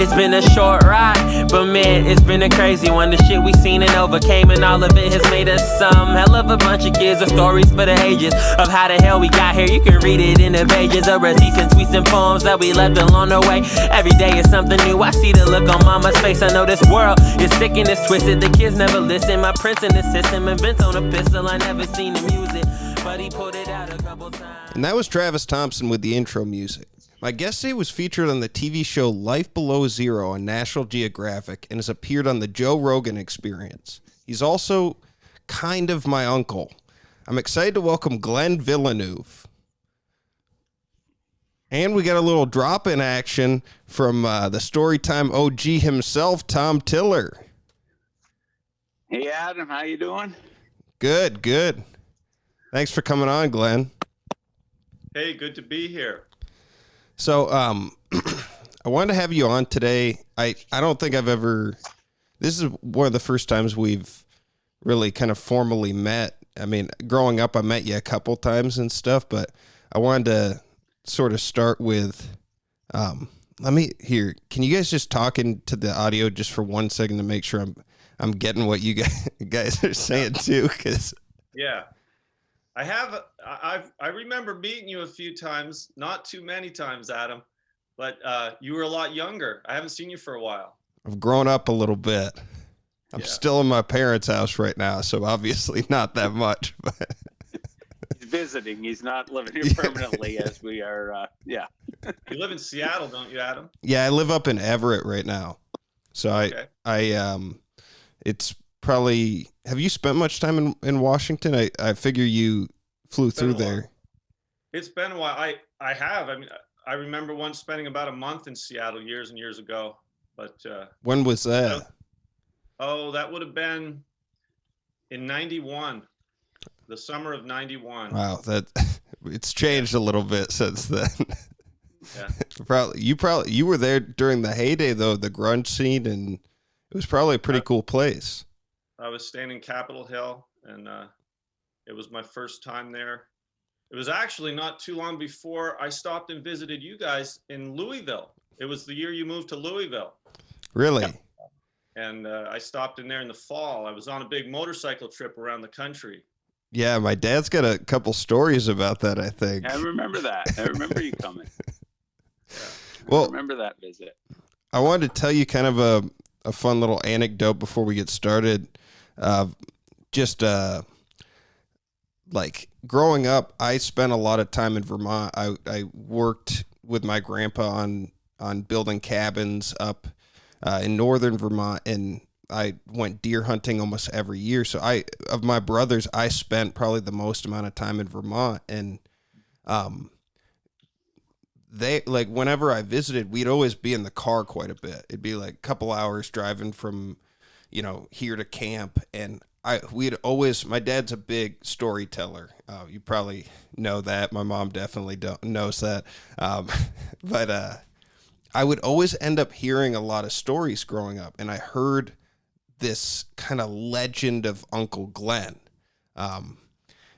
It's been a short ride, but man, it's been a crazy one. The shit we seen and overcame, and all of it has made us some hell of a bunch of kids with stories for the ages of how the hell we got here. You can read it in the pages of receipts and tweets and poems that we left along the way. Every day is something new. I see the look on mama's face. I know this world is sick and it's twisted. The kids never listen. My prince in the system invents on a pistol. I never seen him use it, but he pulled it out a couple times. And that was Travis Thompson with the intro music. My guest today was featured on the TV show Life Below Zero on National Geographic and has appeared on the Joe Rogan Experience. He's also kind of my uncle. I'm excited to welcome Glenn Villeneuve. And we got a little drop-in action from the Storytime OG himself, Tom Tiller. Hey, Adam, how you doing? Good, good. Thanks for coming on, Glenn. Hey, good to be here. So, I wanted to have you on today. I don't think I've ever, this is one of the first times we've really kind of formally met. I mean, growing up, I met you a couple times and stuff, but I wanted to sort of start with, can you guys just talk into the audio just for 1 second to make sure I'm getting what you guys are saying too? Cause yeah. I remember meeting you a few times, not too many times, Adam, but you were a lot younger. I haven't seen you for a while. I've grown up a little bit. I'm still in my parents' house right now, so obviously not that much. But he's visiting. He's not living here permanently, as we are. You live in Seattle, don't you, Adam? Yeah, I live up in Everett right now. So it's probably, have you spent much time in Washington? I figure you flew through there. It's been a while. I have. I mean, I remember once spending about a month in Seattle years and years ago. But when was that? That would have been in 91, the summer of 91. Wow, it's changed a little bit since then. Yeah. You were there during the heyday though, the grunge scene, and it was probably a pretty cool place. I was staying in Capitol Hill, and it was my first time there. It was actually not too long before I stopped and visited you guys in Louisville. It was the year you moved to Louisville. Really? Yeah. And I stopped in there in the fall. I was on a big motorcycle trip around the country. Yeah, my dad's got a couple stories about that, I think. I remember that. I remember you coming. Well, I remember that visit. I wanted to tell you kind of a fun little anecdote before we get started. Like growing up, I spent a lot of time in Vermont. I worked with my grandpa on building cabins up in northern Vermont, and I went deer hunting almost every year. So of my brothers, I spent probably the most amount of time in Vermont, and they, like, whenever I visited, we'd always be in the car quite a bit. It'd be like a couple hours driving from, here to camp. And my dad's a big storyteller. You probably know that. My mom definitely knows that. But I would always end up hearing a lot of stories growing up. And I heard this kind of legend of Uncle Glenn.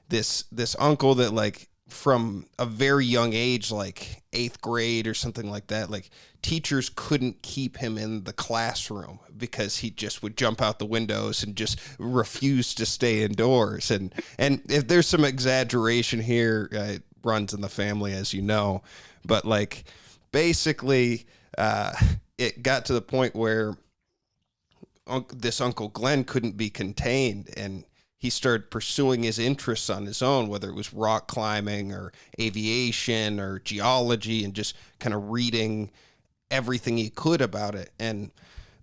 This uncle that, like, from a very young age, like 8th grade or something like that, like teachers couldn't keep him in the classroom because he just would jump out the windows and just refuse to stay indoors. And if there's some exaggeration here, it runs in the family, as you know, but like basically it got to the point where this Uncle Glenn couldn't be contained, and he started pursuing his interests on his own, whether it was rock climbing or aviation or geology, and just kind of reading everything he could about it. And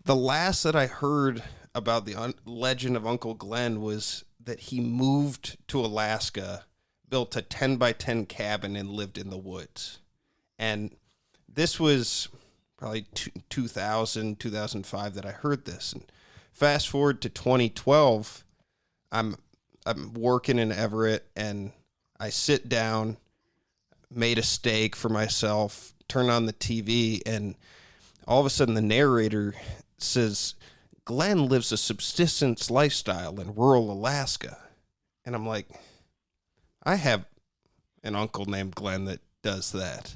the last that I heard about the legend of Uncle Glenn was that he moved to Alaska, built a 10 by 10 cabin, and lived in the woods. And this was probably 2000, 2005 that I heard this. And fast forward to 2012, I'm working in Everett, and I sit down, made a steak for myself, turn on the TV, and all of a sudden the narrator says, Glenn lives a subsistence lifestyle in rural Alaska. And I'm like, I have an uncle named Glenn that does that.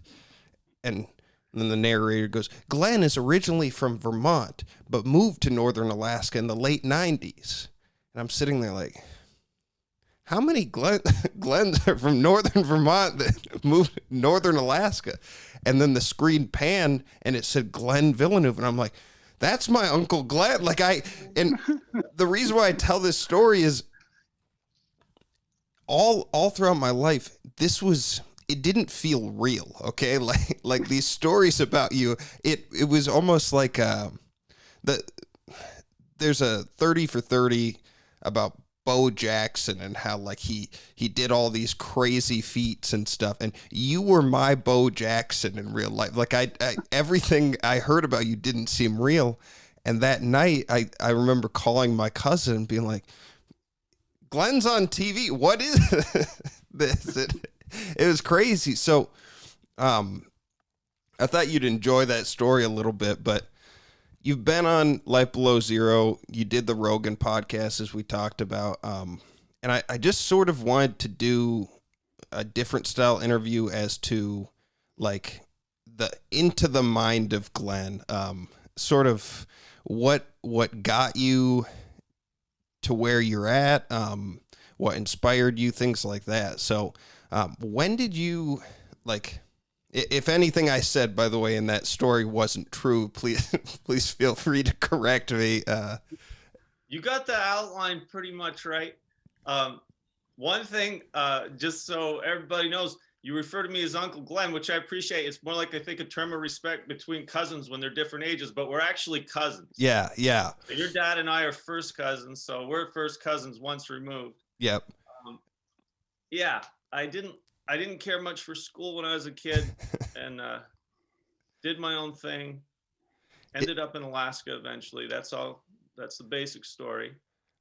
And And then the narrator goes, Glenn is originally from Vermont, but moved to northern Alaska in the late 90s. And I'm sitting there like, how many Glens are from northern Vermont that moved to northern Alaska? And then the screen panned and it said Glenn Villeneuve. And I'm like, that's my Uncle Glenn. And the reason why I tell this story is all throughout my life, it didn't feel real. Okay. Like these stories about you, it was almost like, there's a 30 for 30 about Bo Jackson and how like he did all these crazy feats and stuff, and you were my Bo Jackson in real life. Like I everything I heard about you didn't seem real, and that night I remember calling my cousin and being like, Glenn's on TV, what is this? It was crazy. So I thought you'd enjoy that story a little bit, but you've been on Life Below Zero. You did the Rogan podcast, as we talked about. And I just sort of wanted to do a different style interview as to like into the mind of Glenn, sort of what got you to where you're at, what inspired you, things like that. So when did you like... If anything I said, by the way, in that story wasn't true, please feel free to correct me. You got the outline pretty much right. One thing, just so everybody knows, you refer to me as Uncle Glenn, which I appreciate. It's more like, I think, a term of respect between cousins when they're different ages, but we're actually cousins. Yeah. So your dad and I are first cousins, so we're first cousins once removed. Yep. Yeah, I didn't care much for school when I was a kid, and did my own thing. Ended up in Alaska eventually. That's all. That's the basic story.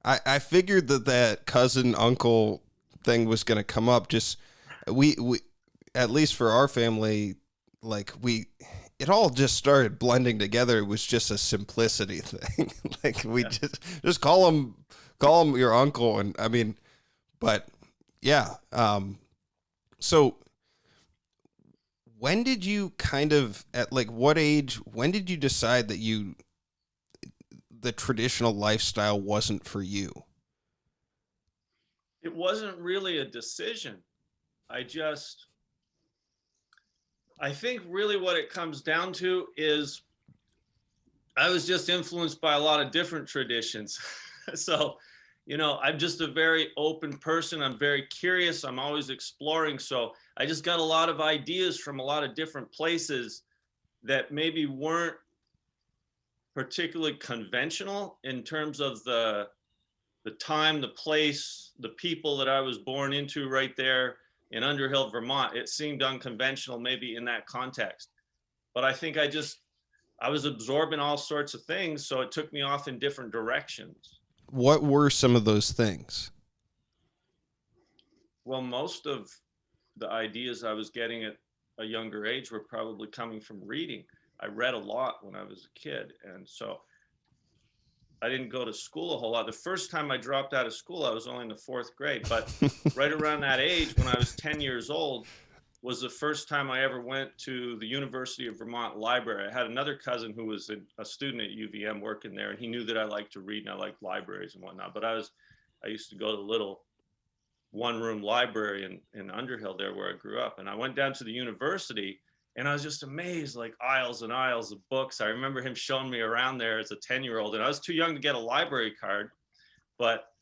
I figured that cousin uncle thing was going to come up. Just we at least for our family, like it all just started blending together. It was just a simplicity thing. Like we just call him your uncle, and I mean, but yeah. So when did you kind of, at like what age, when did you decide that the traditional lifestyle wasn't for you? It wasn't really a decision. I think really what it comes down to is I was just influenced by a lot of different traditions. So, I'm just a very open person. I'm very curious. I'm always exploring. So I just got a lot of ideas from a lot of different places that maybe weren't particularly conventional in terms of the time, the place, the people that I was born into right there in Underhill, Vermont. It seemed unconventional maybe in that context. But I think I was absorbing all sorts of things. So it took me off in different directions. What were some of those things? Well, most of the ideas I was getting at a younger age were probably coming from reading. I read a lot when I was a kid. And so I didn't go to school a whole lot. The first time I dropped out of school, I was only in the 4th grade. But right around that age, when I was 10 years old, was the first time I ever went to the University of Vermont Library. I had another cousin who was a student at UVM working there, and he knew that I liked to read and I liked libraries and whatnot. But I used to go to the little one-room library in Underhill there where I grew up. And I went down to the university, and I was just amazed, like aisles and aisles of books. I remember him showing me around there as a 10-year-old, and I was too young to get a library card. But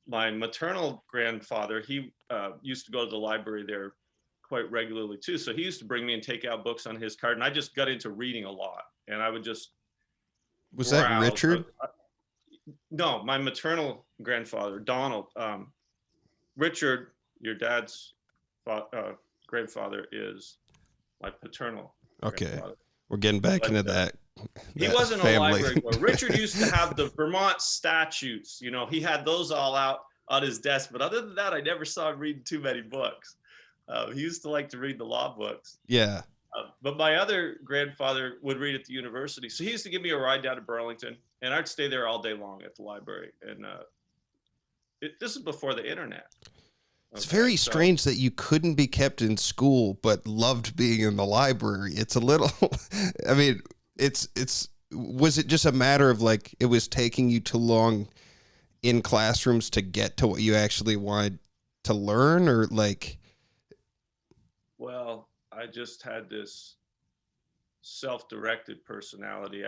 my maternal grandfather, he used to go to the library there quite regularly too. So he used to bring me and take out books on his card, and I just got into reading a lot. And I would just Was that Richard? No, my maternal grandfather, Donald. Richard, your dad's grandfather, is my paternal grandfather. We're getting back into that. He wasn't family. A library boy. Richard used to have the Vermont statutes. He had those all out on his desk. But other than that, I never saw him reading too many books. He used to like to read the law books. Yeah. But my other grandfather would read at the university. So he used to give me a ride down to Burlington, and I'd stay there all day long at the library. And this is before the internet. It's Okay, very so- strange that you couldn't be kept in school, but loved being in the library. It's a little, I mean, was it just a matter of like, it was taking you too long in classrooms to get to what you actually wanted to learn, or like? Well, I just had this self-directed personality.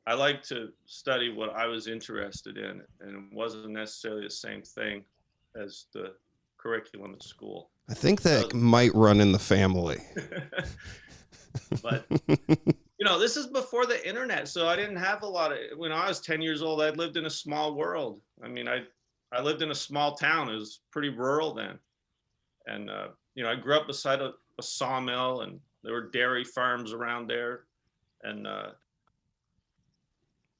I like to study what I was interested in, and it wasn't necessarily the same thing as the curriculum at school. I think that might run in the family. But this is before the internet, so I didn't have a lot of. When I was 10 years old, I lived in a small world. I mean, I lived in a small town. It was pretty rural then, and I grew up beside a sawmill, and there were dairy farms around there, and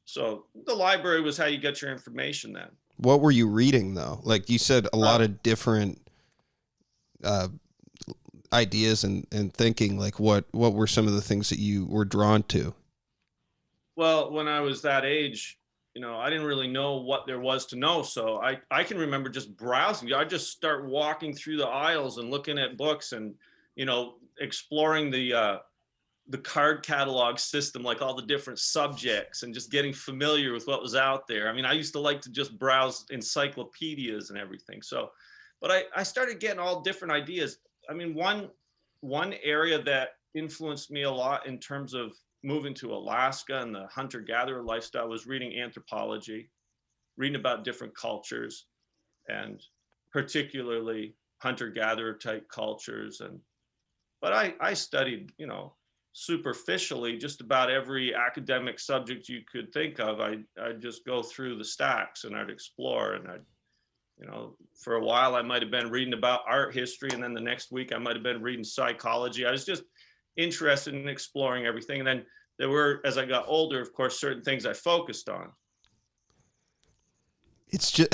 so the library was how you get your information then. What were you reading though? Like you said, a lot of different ideas and thinking. Like what were some of the things that you were drawn to? Well, when I was that age, I didn't really know what there was to know. So I can remember just browsing. I just start walking through the aisles and looking at books and, exploring the card catalog system, like all the different subjects, and just getting familiar with what was out there. I mean, I used to like to just browse encyclopedias and everything. So, but I started getting all different ideas. I mean, one area that influenced me a lot in terms of moving to Alaska and the hunter-gatherer lifestyle was reading anthropology, reading about different cultures, and particularly hunter-gatherer type cultures. But I studied, superficially just about every academic subject you could think of. I'd just go through the stacks and I'd explore, and for a while I might have been reading about art history, and then the next week I might have been reading psychology. I was just interested in exploring everything. And then there were, as I got older, of course, certain things I focused on. It's just,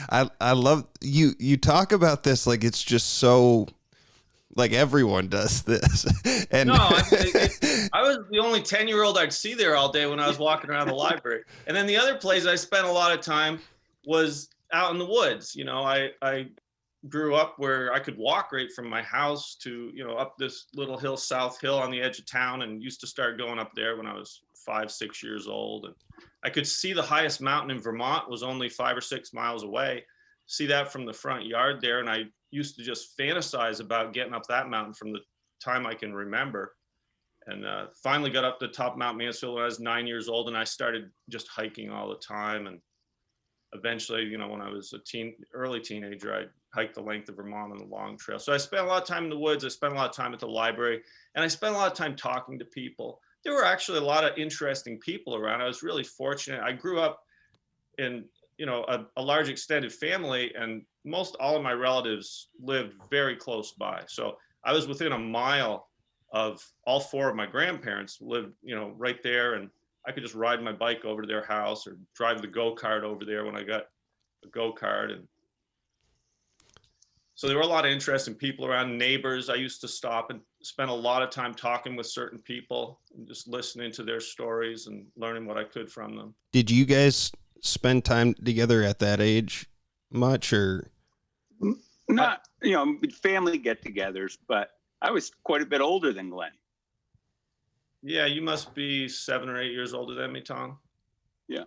I love you talk about this like it's just so, like everyone does this. And no, I was the only 10-year-old I'd see there all day when I was walking around the library. And then the other place I spent a lot of time was out in the woods. I grew up where I could walk right from my house to, up this little hill, South Hill on the edge of town, and used to start going up there when I was 5, 6 years old. And I could see the highest mountain in Vermont was only 5 or 6 miles away. See that from the front yard there. And I used to just fantasize about getting up that mountain from the time I can remember. And finally got up to the top of Mount Mansfield when I was 9 years old, and I started just hiking all the time. And eventually, when I was early teenager, I hiked the length of Vermont on the long trail. So I spent a lot of time in the woods. I spent a lot of time at the library, and I spent a lot of time talking to people. There were actually a lot of interesting people around. I was really fortunate. I grew up in, a large extended family, and most all of my relatives lived very close by. So I was within a mile of all 4 of my grandparents lived, right there. And I could just ride my bike over to their house or drive the go-kart over there when I got a go-kart. And so there were a lot of interesting people around, neighbors. I used to stop and spend a lot of time talking with certain people and just listening to their stories and learning what I could from them. Did you guys spend time together at that age much, or? Not, family get-togethers, but I was quite a bit older than Glenn. Yeah, you must be 7 or 8 years older than me, Tom. Yeah.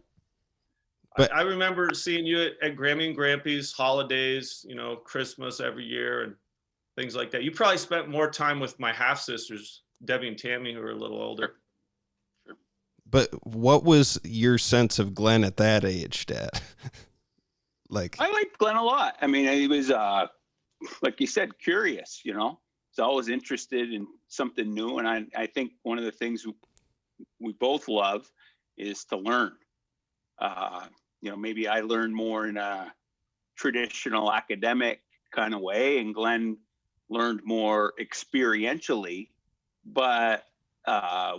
But I remember seeing you at Grammy and Grampy's holidays, Christmas every year and things like that. You probably spent more time with my half-sisters, Debbie and Tammy, who are a little older. Sure. But what was your sense of Glenn at that age, Dad? I liked Glenn a lot. I mean, he was, like you said, curious, He's always interested in something new. And I think one of the things we both love is to learn. Maybe I learned more in a traditional academic kind of way, and Glenn learned more experientially, but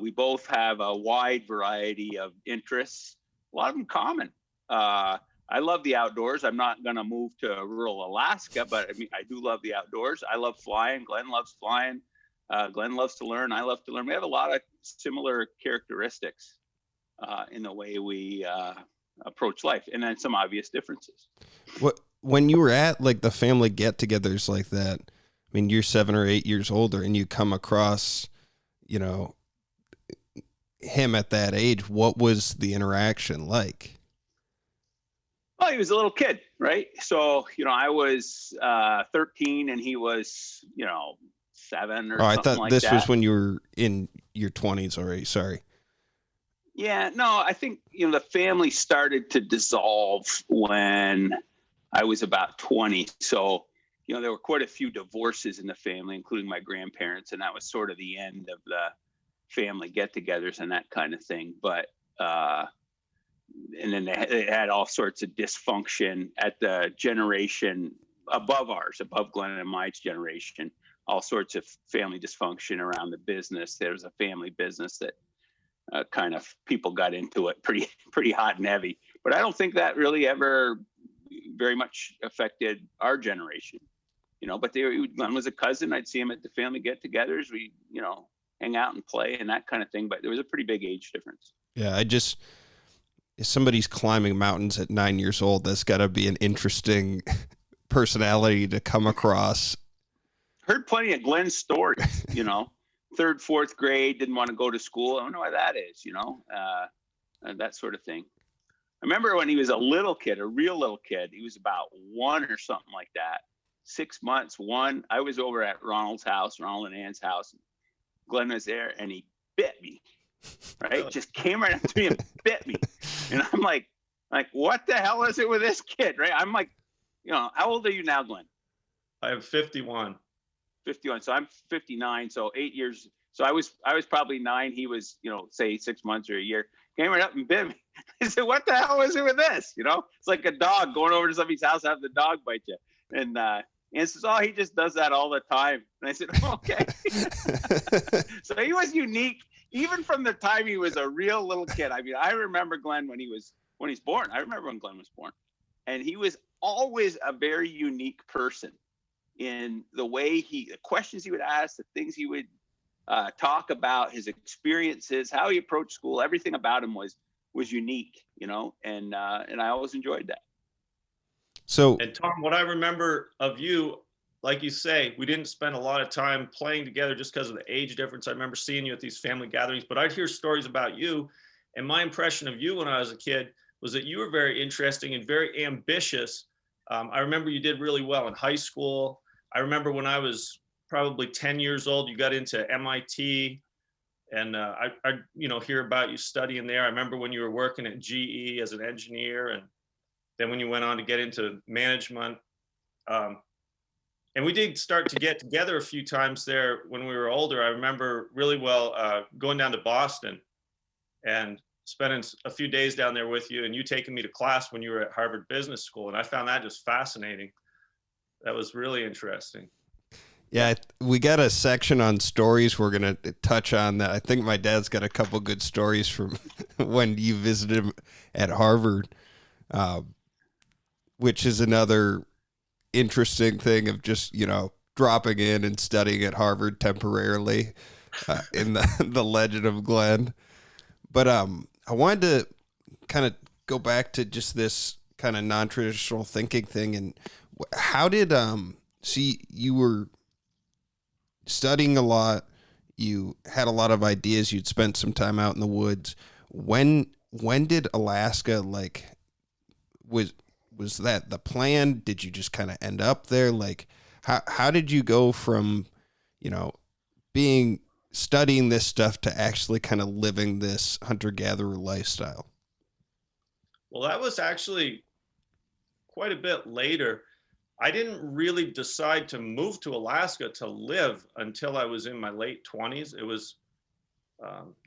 we both have a wide variety of interests, a lot of them common. I love the outdoors. I'm not going to move to rural Alaska, but I mean, I do love the outdoors. I love flying. Glenn loves flying. Glenn loves to learn. I love to learn. We have a lot of similar characteristics in the way we approach life, and then some obvious differences. when you were at like the family get-togethers like that, I mean, you're 7 or 8 years older, and you come across, you know, him at that age. What was the interaction like? Well, he was a little kid, right? So, I was 13 and he was, 7 or Oh, I something thought like this that. was when you were in your 20s already. Sorry. Yeah, no, I think, the family started to dissolve when I was about 20. So, there were quite a few divorces in the family, including my grandparents, and that was sort of the end of the family get-togethers and that kind of thing. But, and then they had all sorts of dysfunction at the generation above ours, above Glenn and my generation, all sorts of family dysfunction around the business. There was a family business that kind of people got into it pretty hot and heavy. But I don't think that really ever very much affected our generation, but Glenn was a cousin. I'd see him at the family get-togethers. We, hang out and play and that kind of thing. But there was a pretty big age difference. Yeah, if somebody's climbing mountains at 9 years old, that's got to be an interesting personality to come across. Heard plenty of Glenn's stories, 3rd, 4th grade, didn't want to go to school. I don't know why that is, that sort of thing. I remember when he was a little kid, a real little kid, he was about 1 or something like that. 6 months, 1. I was over at Ronald and Ann's house. Glenn was there and he bit me. Right? Just came right up to me and bit me. And I'm like, what the hell is it with this kid? Right? I'm like, how old are you now, Glenn? I am 51. 51. So I'm 59. So 8 years. So I was probably 9. He was, say 6 months or a year. Came right up and bit me. I said, what the hell is it with this? It's like a dog going over to somebody's house, having the dog bite you. And says, oh, he just does that all the time. And I said, okay. So he was unique. Even from the time he was a real little kid. I mean, I remember Glenn when he's born. I remember when Glenn was born. And he was always a very unique person in the way the questions he would ask, the things he would talk about, his experiences, how he approached school. Everything about him was unique, and I always enjoyed that. So, and Tom, what I remember of you, like you say, we didn't spend a lot of time playing together just because of the age difference. I remember seeing you at these family gatherings, but I'd hear stories about you. And my impression of you when I was a kid was that you were very interesting and very ambitious. I remember you did really well in high school. I remember when I was probably 10 years old, you got into MIT, and I hear about you studying there. I remember when you were working at GE as an engineer, and then when you went on to get into management. And we did start to get together a few times there when we were older. I remember really well going down to Boston and spending a few days down there with you, and you taking me to class when you were at Harvard Business School. And I found that just fascinating. That was really interesting. Yeah, we got a section on stories we're going to touch on that. I think my dad's got a couple good stories from when you visited him at Harvard, which is another interesting thing of just, dropping in and studying at Harvard temporarily in the legend of Glenn. But I wanted to kind of go back to just this kind of non-traditional thinking thing. And how did, you were studying a lot, you had a lot of ideas, you'd spent some time out in the woods. When did Alaska, was that the plan? Did you just kind of end up there? How did you go from, studying this stuff to actually kind of living this hunter-gatherer lifestyle? Well, that was actually quite a bit later. I didn't really decide to move to Alaska to live until I was in my late 20s. It was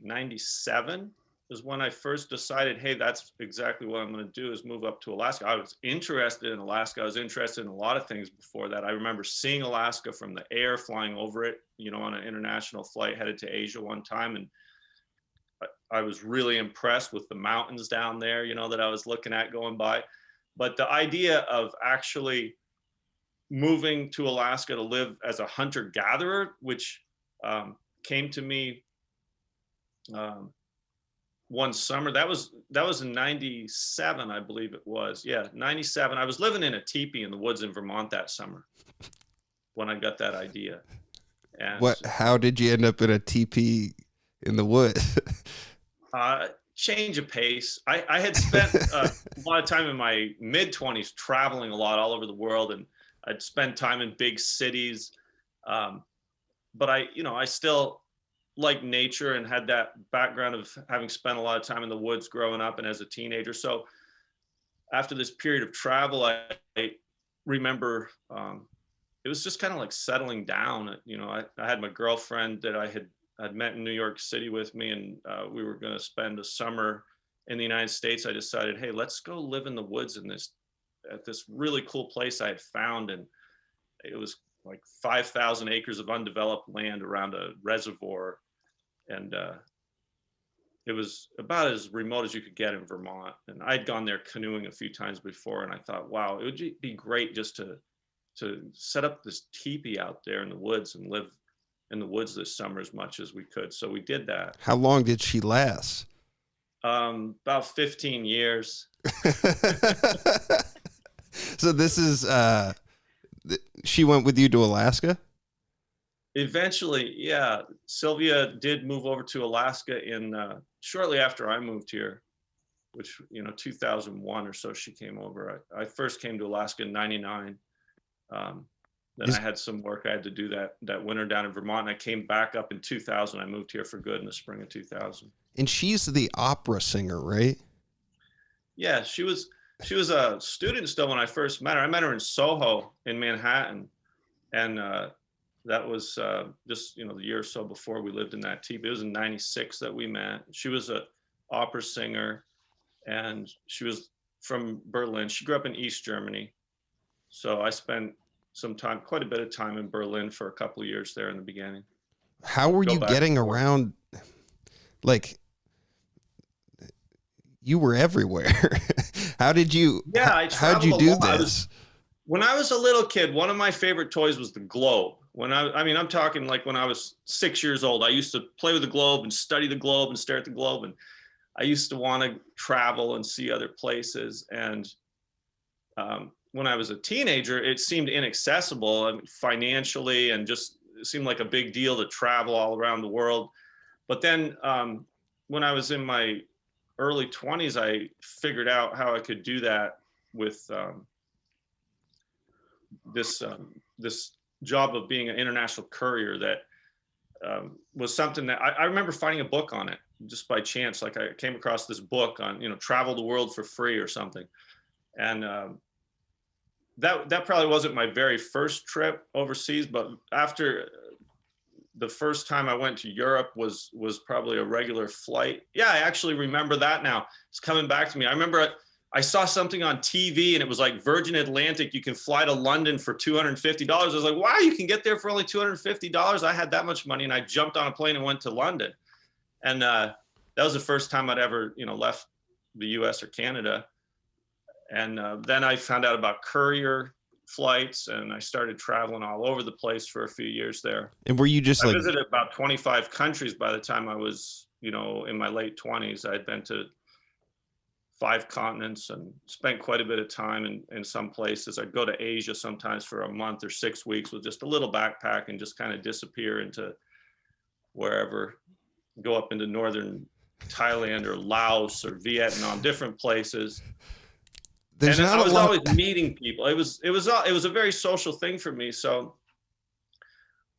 97 is when I first decided, hey, that's exactly what I'm going to do, is move up to Alaska. I was interested in Alaska. I was interested in a lot of things before that. I remember seeing Alaska from the air, flying over it, on an international flight headed to Asia one time. And I was really impressed with the mountains down there, that I was looking at going by. But the idea of actually moving to Alaska to live as a hunter-gatherer, which came to me one summer. That was in 97, I believe it was. Yeah, 97. I was living in a teepee in the woods in Vermont that summer when I got that idea. And how did you end up in a teepee in the woods? Change of pace. I had spent a lot of time in my mid-20s traveling a lot all over the world, and I'd spend time in big cities. But I still like nature and had that background of having spent a lot of time in the woods growing up and as a teenager. So after this period of travel, I remember it was just kind of like settling down. I had my girlfriend that I'd met in New York City with me, and we were going to spend a summer in the United States. I decided, hey, let's go live in the woods at this really cool place I had found. And it was like 5,000 acres of undeveloped land around a reservoir. And it was about as remote as you could get in Vermont. And I'd gone there canoeing a few times before. And I thought, wow, it would be great just to set up this teepee out there in the woods and live in the woods this summer as much as we could. So we did that. How long did she last? About 15 years. So this is, she went with you to Alaska? Eventually, yeah. Sylvia did move over to Alaska shortly after I moved here, which, 2001 or so she came over. I first came to Alaska in 99. Then I had some work I had to do that winter down in Vermont, and I came back up in 2000. I moved here for good in the spring of 2000. And she's the opera singer, right? Yeah, she was a student still when I first met her. I met her in Soho in Manhattan, and that was just the year or so before we lived in that teepee. It was in 96 that we met. She was an opera singer, and she was from Berlin. She grew up in East Germany, so I spent quite a bit of time in Berlin for a couple of years there in the beginning. How were you getting around? Like, you were everywhere. How did you? Yeah, how'd you do this? When I was a little kid, one of my favorite toys was the globe. I'm talking like when I was 6 years old, I used to play with the globe and study the globe and stare at the globe. And I used to want to travel and see other places. And when I was a teenager, it seemed inaccessible financially, and just it seemed like a big deal to travel all around the world. But then when I was in my early 20s, I figured out how I could do that with this job of being an international courier. That was something that I remember finding a book on it just by chance. Like I came across this book on, travel the world for free or something. And that probably wasn't my very first trip overseas, but after the first time I went to Europe was probably a regular flight. Yeah, I actually remember that now. It's coming back to me. I remember I saw something on TV, and it was like Virgin Atlantic. You can fly to London for $250. I was like, wow, you can get there for only $250. I had that much money, and I jumped on a plane and went to London. And that was the first time I'd ever, left the US or Canada. And then I found out about courier flights, and I started traveling all over the place for a few years there. And were you just I visited about 25 countries by the time I was, in my late 20s. I had been to 5 continents and spent quite a bit of time in some places. I'd go to Asia sometimes for a month or 6 weeks with just a little backpack and just kind of disappear into wherever, go up into northern Thailand or Laos or Vietnam, different places. There's and not I was a lot... always meeting people. It was a very social thing for me. So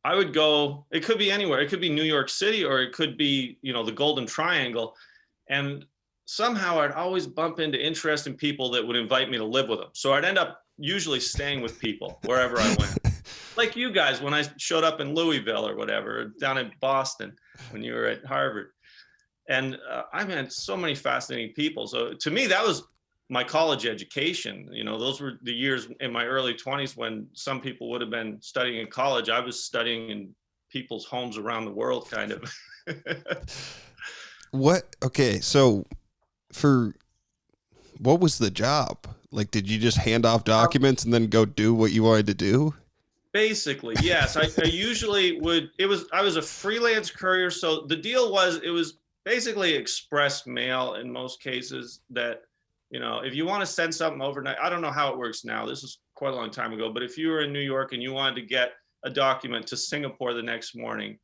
I would go, it could be anywhere. It could be New York City, or it could be, the Golden Triangle. And somehow I'd always bump into interesting people that would invite me to live with them. So I'd end up usually staying with people wherever I went. Like you guys, when I showed up in Louisville or whatever, down in Boston when you were at Harvard. And I met so many fascinating people. So to me, that was my college education. Those were the years in my early 20s when some people would have been studying in college. I was studying in people's homes around the world, kind of. Okay, so what was the job? Like, did you just hand off documents and then go do what you wanted to do? Basically, yes. I usually would. I was a freelance courier. So the deal was, basically express mail in most cases. That, you know, if you want to send something overnight, I don't know how it works now. This is quite a long time ago, but if you were in New York and you wanted to get a document to Singapore the next morning,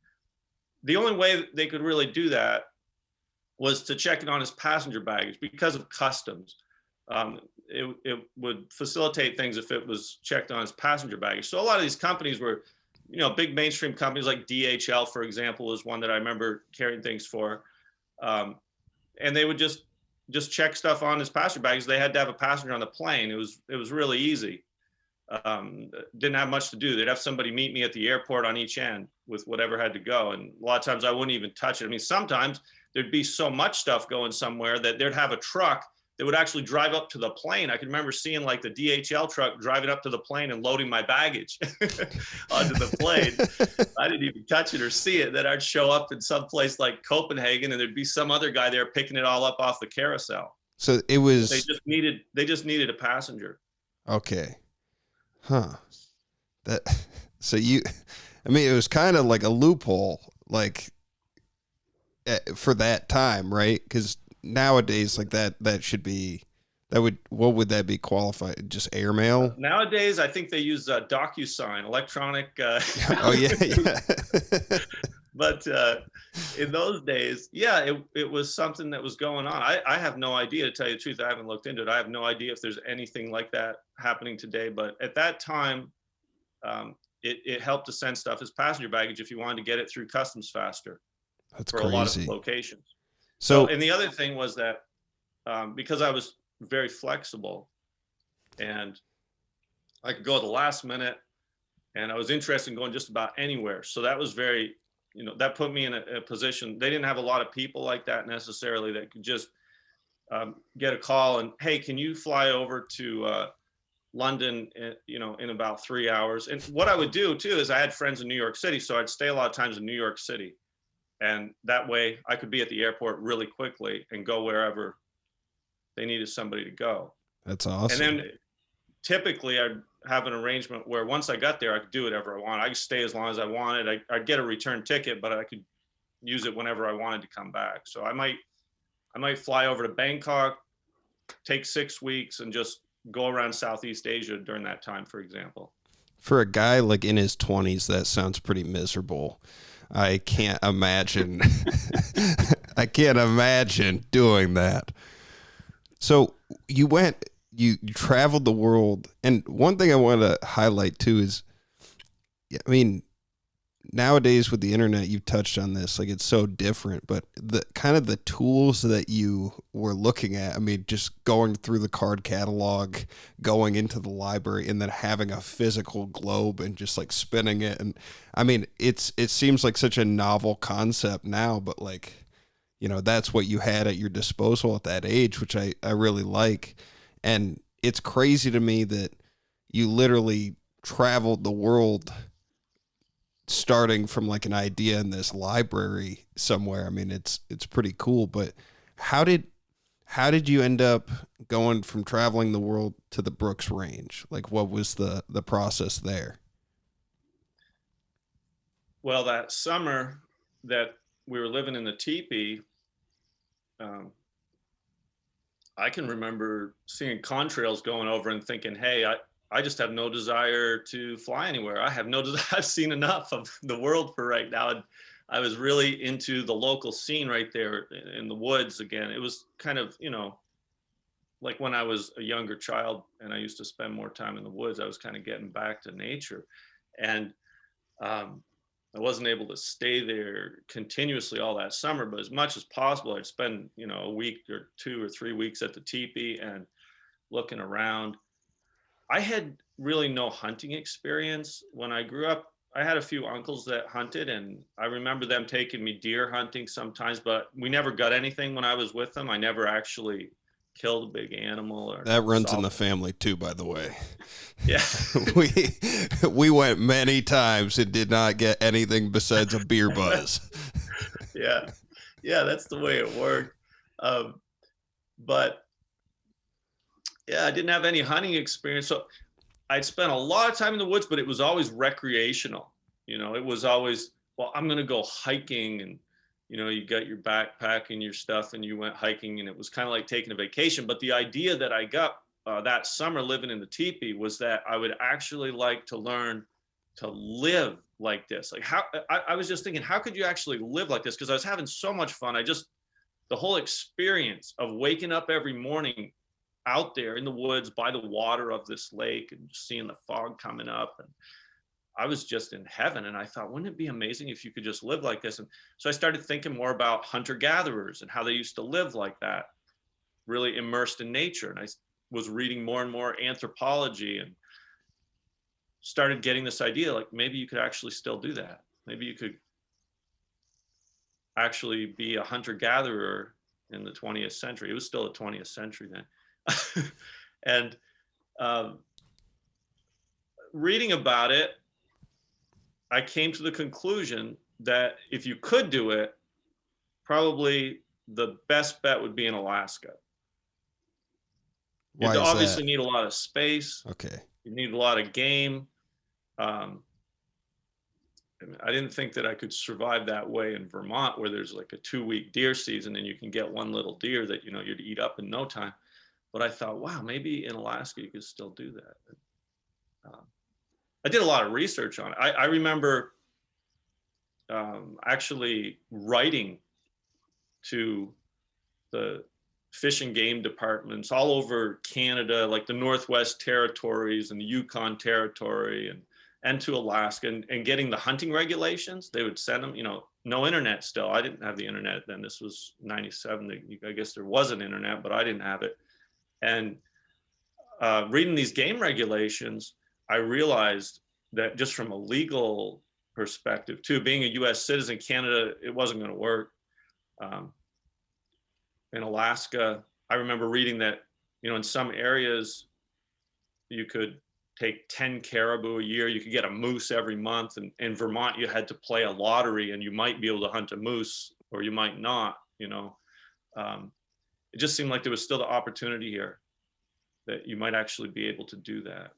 the only way they could really do that was to check it on his passenger baggage because of customs. It would facilitate things if it was checked on his passenger baggage. So a lot of these companies were, you know, big mainstream companies like DHL, for example, was one that I remember carrying things for. And they would just check stuff on his passenger baggage. They had to have a passenger on the plane. It was really easy. Didn't have much to do. They'd have somebody meet me at the airport on each end with whatever had to go. And a lot of times I wouldn't even touch it. I mean, sometimes there'd be so much stuff going somewhere that they'd have a truck that would actually drive up to the plane. I can remember seeing like the DHL truck driving up to the plane and loading my baggage onto the plane. I didn't even touch it or see it. Then I'd show up in some place like Copenhagen and there'd be some other guy there picking it all up off the carousel. So it was, they just needed a passenger. Okay. Huh. So I mean, it was kind of like a loophole, like for that time, right? Because nowadays, like that what would that be qualified? Just airmail? Nowadays, I think they use DocuSign, electronic. Oh yeah. But in those days, yeah, it was something that was going on. I have no idea, to tell you the truth. I haven't looked into it. I have no idea if there's anything like that happening today. But at that time, it helped to send stuff as passenger baggage if you wanted to get it through customs faster. That's for crazy. A lot of locations. So, and the other thing was that because I was very flexible and I could go at the last minute, and I was interested in going just about anywhere. So that was very, you know, that put me in a position. They didn't have a lot of people like that necessarily that could just get a call and, hey, can you fly over to London, you know, in about 3 hours? And what I would do too is I had friends in New York City, so I'd stay a lot of times in New York City. And that way I could be at the airport really quickly and go wherever they needed somebody to go. That's awesome. And then typically I'd have an arrangement where once I got there, I could do whatever I wanted. I could stay as long as I wanted. I'd get a return ticket, but I could use it whenever I wanted to come back. So I might fly over to Bangkok, take 6 weeks, and just go around Southeast Asia during that time, for example. For a guy like in his 20s, that sounds pretty miserable. I can't imagine. I can't imagine doing that. So you traveled the world. And one thing I want to highlight too is, I mean, nowadays with the internet, you've touched on this, like it's so different, but the kind of the tools that you were looking at, I mean, just going through the card catalog, going into the library, and then having a physical globe and just like spinning it. And I mean, it seems like such a novel concept now, but like, you know, that's what you had at your disposal at that age, which I really like. And it's crazy to me that you literally traveled the world starting from like an idea in this library somewhere. I mean, it's pretty cool, but how did you end up going from traveling the world to the Brooks Range? Like, what was the process there? Well, that summer that we were living in the teepee, I can remember seeing contrails going over and thinking, hey, I just have no desire to fly anywhere. I have no desire. I've seen enough of the world for right now. And I was really into the local scene right there in the woods again. It was kind of, you know, like when I was a younger child and I used to spend more time in the woods, I was kind of getting back to nature. And I wasn't able to stay there continuously all that summer, but as much as possible, I'd spend, you know, a week or 2 or 3 weeks at the teepee and looking around. I had really no hunting experience. When I grew up, I had a few uncles that hunted, and I remember them taking me deer hunting sometimes, but we never got anything when I was with them. I never actually killed a big animal. Or that runs in the family too, by the way. Yeah. we went many times and did not get anything besides a beer buzz. Yeah, that's the way it worked. But yeah, I didn't have any hunting experience. So I'd spent a lot of time in the woods, but it was always recreational. You know, it was always, well, I'm going to go hiking and, you got your backpack and your stuff and you went hiking, and it was kind of like taking a vacation. But the idea that I got that summer living in the teepee was that I would actually like to learn to live like this. Like I was just thinking, how could you actually live like this? Because I was having so much fun. The whole experience of waking up every morning out there in the woods by the water of this lake and seeing the fog coming up, and I was just in heaven. And I thought, wouldn't it be amazing if you could just live like this? And so I started thinking more about hunter-gatherers and how they used to live like that, really immersed in nature. And I was reading more and more anthropology and started getting this idea, like maybe you could actually still do that. Maybe you could actually be a hunter-gatherer in the 20th century. It was still the 20th century then. And reading about it, I came to the conclusion that if you could do it, probably the best bet would be in Alaska. Why You is obviously that? need a lot of space. Okay. You need a lot of game. I didn't think that I could survive that way in Vermont, where there's like a 2-week deer season and you can get one little deer that you'd eat up in no time. But I thought, wow, maybe in Alaska you could still do that. I did a lot of research on it. I remember actually writing to the fish and game departments all over Canada, like the Northwest Territories and the Yukon Territory, and to Alaska, and getting the hunting regulations. They would send them, no internet still. I didn't have the internet then. This was 97. I guess there was an internet, but I didn't have it. And reading these game regulations, I realized that just from a legal perspective too, being a US citizen, Canada, it wasn't going to work. In Alaska, I remember reading that, in some areas you could take 10 caribou a year, you could get a moose every month. And in Vermont, you had to play a lottery and you might be able to hunt a moose or you might not, It just seemed like there was still the opportunity here that you might actually be able to do that.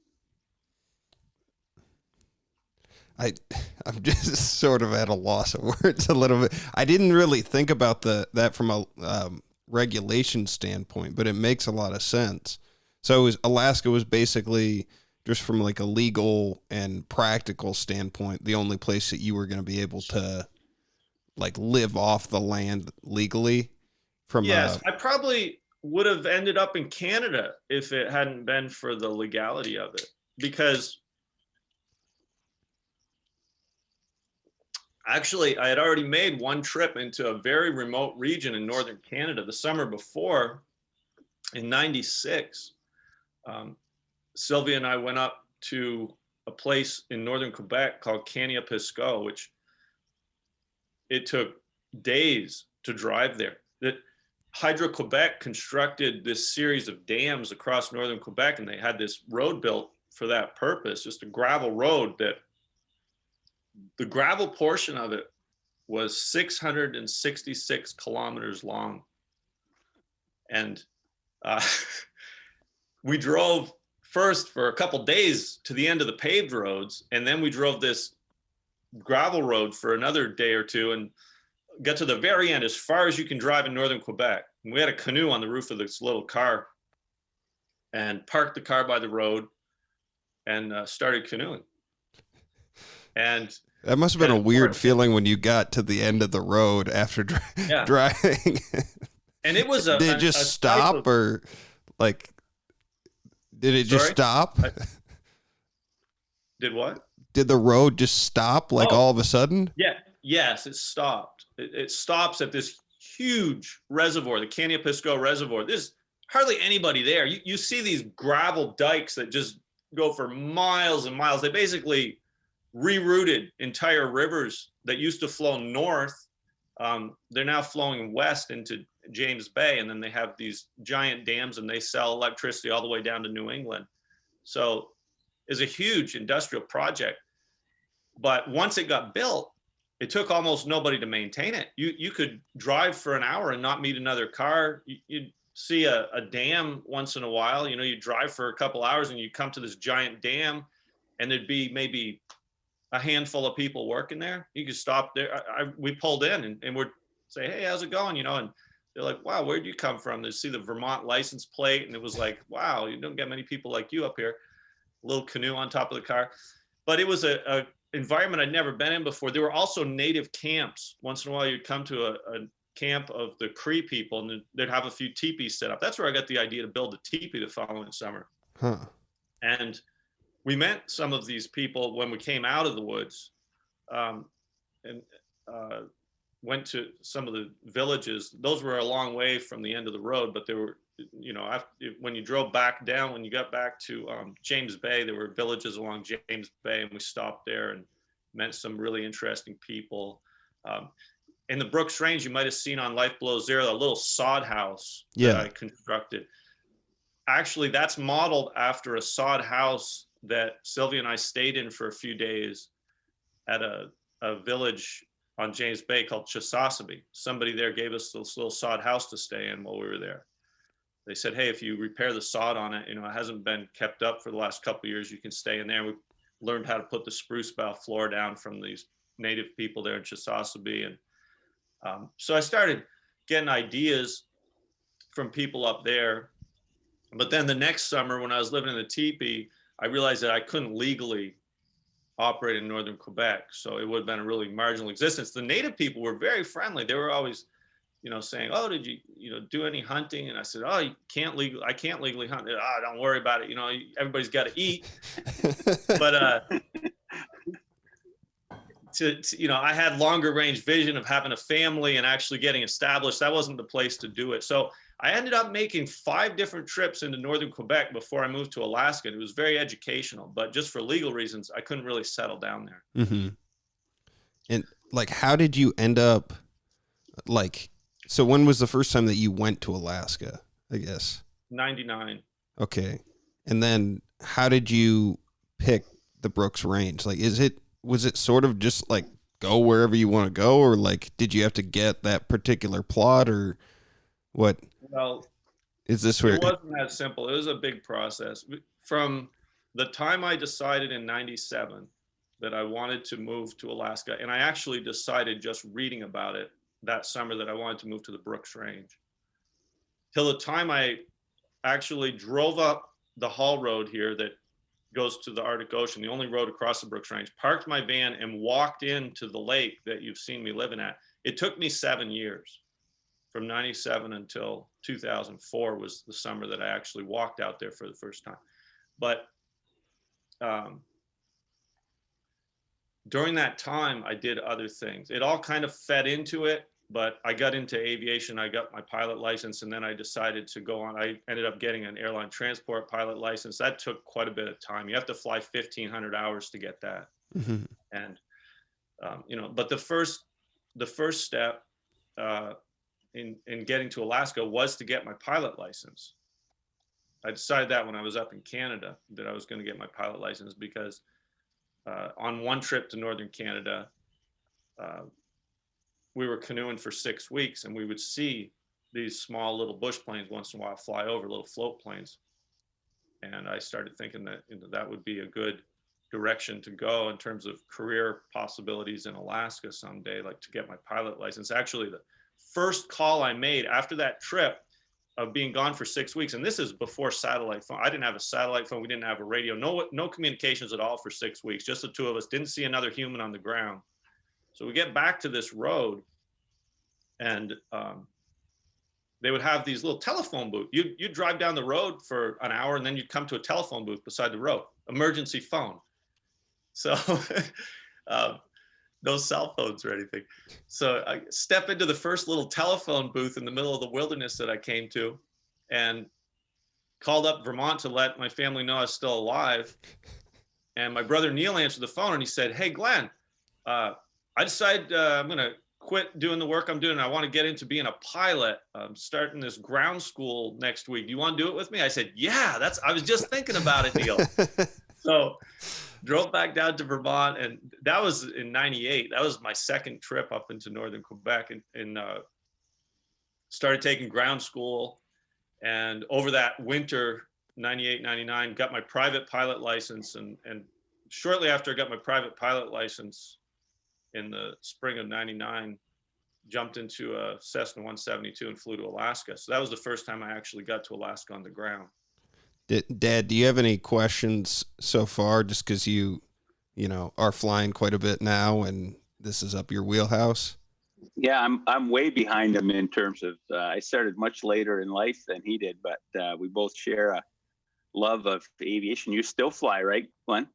I'm just sort of at a loss of words a little bit. I didn't really think about that from a regulation standpoint, but it makes a lot of sense. So Alaska was basically, just from like a legal and practical standpoint, the only place that you were going to be able to like live off the land legally. Yes, I probably would have ended up in Canada if it hadn't been for the legality of it, because actually I had already made one trip into a very remote region in northern Canada the summer before, in '96. Sylvia and I went up to a place in northern Quebec called Cagny-Pisco, which it took days to drive there. That Hydro-Quebec constructed this series of dams across northern Quebec, and they had this road built for that purpose, just a gravel road that the gravel portion of it was 666 kilometers long. And we drove first for a couple days to the end of the paved roads, and then we drove this gravel road for another day or two and got to the very end, as far as you can drive in northern Quebec. And we had a canoe on the roof of this little car and parked the car by the road and started canoeing. And that must have been a weird feeling when you got to the end of the road after driving. And it was did it just stop, or like, did it just stop? Did what? Did the road just stop all of a sudden? Yeah. Yes, it stopped. It stops at this huge reservoir, the Cagny-Pisco Reservoir. There's hardly anybody there. You see these gravel dikes that just go for miles and miles. They basically rerouted entire rivers that used to flow north. They're now flowing west into James Bay, and then they have these giant dams and they sell electricity all the way down to New England. So it's a huge industrial project. But once it got built, it took almost nobody to maintain it. You could drive for an hour and not meet another car. You'd see a dam once in a while. You drive for a couple hours and you come to this giant dam, and there'd be maybe a handful of people working there. You could stop there. We pulled in and we're say, hey, how's it going? You know, and they're like, wow, where'd you come from? They see the Vermont license plate, and it was like, wow, you don't get many people like you up here. A little canoe on top of the car. But it was a environment I'd never been in before. There were also native camps. Once in a while, you'd come to a camp of the Cree people, and they'd have a few teepees set up. That's where I got the idea to build a teepee the following summer. Huh. And we met some of these people when we came out of the woods, and went to some of the villages. Those were a long way from the end of the road, but they were, you know, when you drove back down, when you got back to James Bay, there were villages along James Bay, and we stopped there and met some really interesting people. In the Brooks Range, you might have seen on Life Below Zero, a little sod house that I constructed. Actually, that's modeled after a sod house that Sylvia and I stayed in for a few days at a village on James Bay called Chisasibi. Somebody there gave us this little sod house to stay in while we were there. They said, hey, if you repair the sod on it, you know, it hasn't been kept up for the last couple of years, you can stay in there. We learned how to put the spruce bough floor down from these native people there in Chisasibi. And so I started getting ideas from people up there. But then the next summer, when I was living in the teepee, I realized that I couldn't legally operate in northern Quebec. So it would have been a really marginal existence. The native people were very friendly. They were always, you know, saying, oh, did you, you know, do any hunting? And I said, oh, I can't legally hunt. Oh, don't worry about it. You know, everybody's got to eat. But, you know, I had longer range vision of having a family and actually getting established. That wasn't the place to do it. So I ended up making 5 different trips into northern Quebec before I moved to Alaska. It was very educational, but just for legal reasons, I couldn't really settle down there. Mm-hmm. And like, how did you end up, like, so when was the first time that you went to Alaska, I guess? 99. Okay. And then how did you pick the Brooks Range? Like, was it sort of just like go wherever you want to go, or like, did you have to get that particular plot, or what? Well, is this where it wasn't that simple? It was a big process. From the time I decided in 97 that I wanted to move to Alaska, and I actually decided just reading about it that summer that I wanted to move to the Brooks Range, till the time I actually drove up the haul road here that goes to the Arctic Ocean, the only road across the Brooks Range, parked my van and walked into the lake that you've seen me living at. It took me 7 years. From 97 until 2004 was the summer that I actually walked out there for the first time. But during that time, I did other things. It all kind of fed into it, but I got into aviation. I got my pilot license, and then I decided to go on. I ended up getting an airline transport pilot license. That took quite a bit of time. You have to fly 1,500 hours to get that. Mm-hmm. And, you know, but the first step, in getting to Alaska was to get my pilot license. I decided that when I was up in Canada that I was going to get my pilot license because on one trip to northern Canada, we were canoeing for 6 weeks, and we would see these small little bush planes once in a while fly over, little float planes. And I started thinking that, you know, that would be a good direction to go in terms of career possibilities in Alaska someday, like to get my pilot license. Actually, the first call I made after that trip of being gone for 6 weeks, and this is before satellite phone. I didn't have a satellite phone. We didn't have a radio. No communications at all for 6 weeks. Just the two of us. Didn't see another human on the ground. So we get back to this road, and they would have these little telephone booths. You'd drive down the road for an hour, and then you'd come to a telephone booth beside the road, emergency phone. So no cell phones or anything. So I step into the first little telephone booth in the middle of the wilderness that I came to, and called up Vermont to let my family know I was still alive. And my brother Neil answered the phone, and he said, hey, Glenn, I decided I'm going to quit doing the work I'm doing. I want to get into being a pilot. I'm starting this ground school next week. Do you want to do it with me? I said, yeah, I was just thinking about it, Neil. So drove back down to Vermont, and that was in 98. That was my second trip up into northern Quebec, and started taking ground school. And over that winter, 98, 99, got my private pilot license. And shortly after I got my private pilot license in the spring of 99, jumped into a Cessna 172 and flew to Alaska. So that was the first time I actually got to Alaska on the ground. Dad, do you have any questions so far? Just because you are flying quite a bit now, and this is up your wheelhouse. Yeah, I'm way behind him in terms of I started much later in life than he did, but we both share a love of aviation. You still fly, right, Glenn?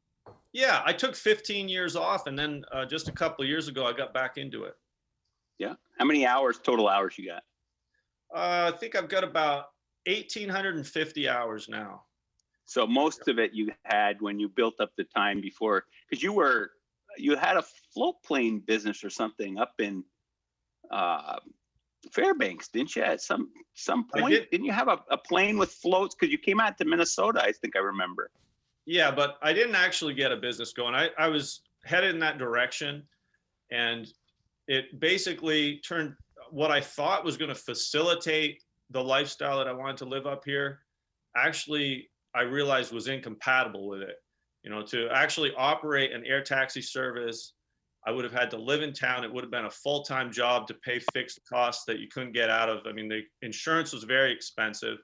Yeah, I took 15 years off, and then just a couple of years ago, I got back into it. Yeah. How many total hours you got? I think I've got about 1,850 hours now. So most of it you had when you built up the time before, because you had a float plane business or something up in Fairbanks, didn't you? At some point, didn't you have a plane with floats? Because you came out to Minnesota, I think I remember. Yeah, but I didn't actually get a business going. I was headed in that direction, and it basically turned what I thought was going to facilitate the lifestyle that I wanted to live up here. Actually, I realized was incompatible with it. To actually operate an air taxi service, I would have had to live in town. It would have been a full-time job to pay fixed costs that you couldn't get out of. I mean, the insurance was very expensive,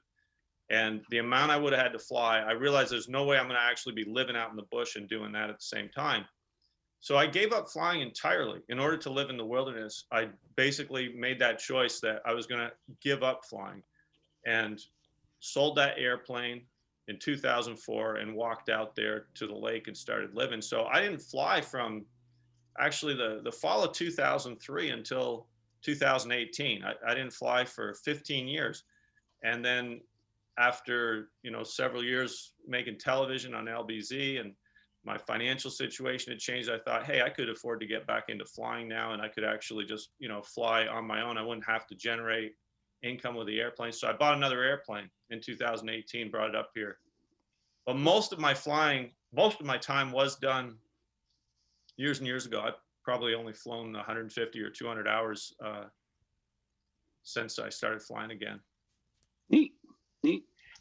and the amount I would have had to fly, I realized there's no way I'm going to actually be living out in the bush and doing that at the same time. So I gave up flying entirely. In order to live in the wilderness, I basically made that choice that I was going to give up flying, and sold that airplane in 2004 and walked out there to the lake and started living. So I didn't fly from actually the fall of 2003 until 2018. I didn't fly for 15 years. And then after, several years making television on LBZ and my financial situation had changed, I thought, hey, I could afford to get back into flying now, and I could actually just, fly on my own. I wouldn't have to generate income with the airplane. So I bought another airplane in 2018, brought it up here. But most of my time was done years and years ago. I've probably only flown 150 or 200 hours since I started flying again. Neat.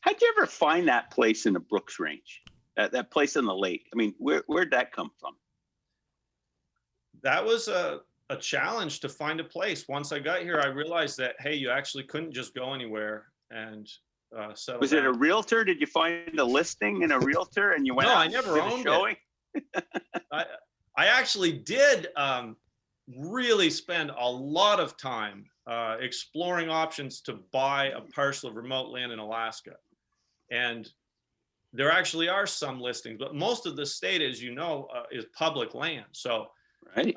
How'd you ever find that place in the Brooks Range? That place in the lake? I mean, where'd that come from? That was a challenge to find a place. Once I got here, I realized that, hey, you actually couldn't just go anywhere and settle Was down. it a realtor? Did you find a listing in a realtor and you went No, out I never and did a owned showing? I actually did really spend a lot of time exploring options to buy a parcel of remote land in Alaska. And there actually are some listings, but most of the state, as you know, is public land. So Right.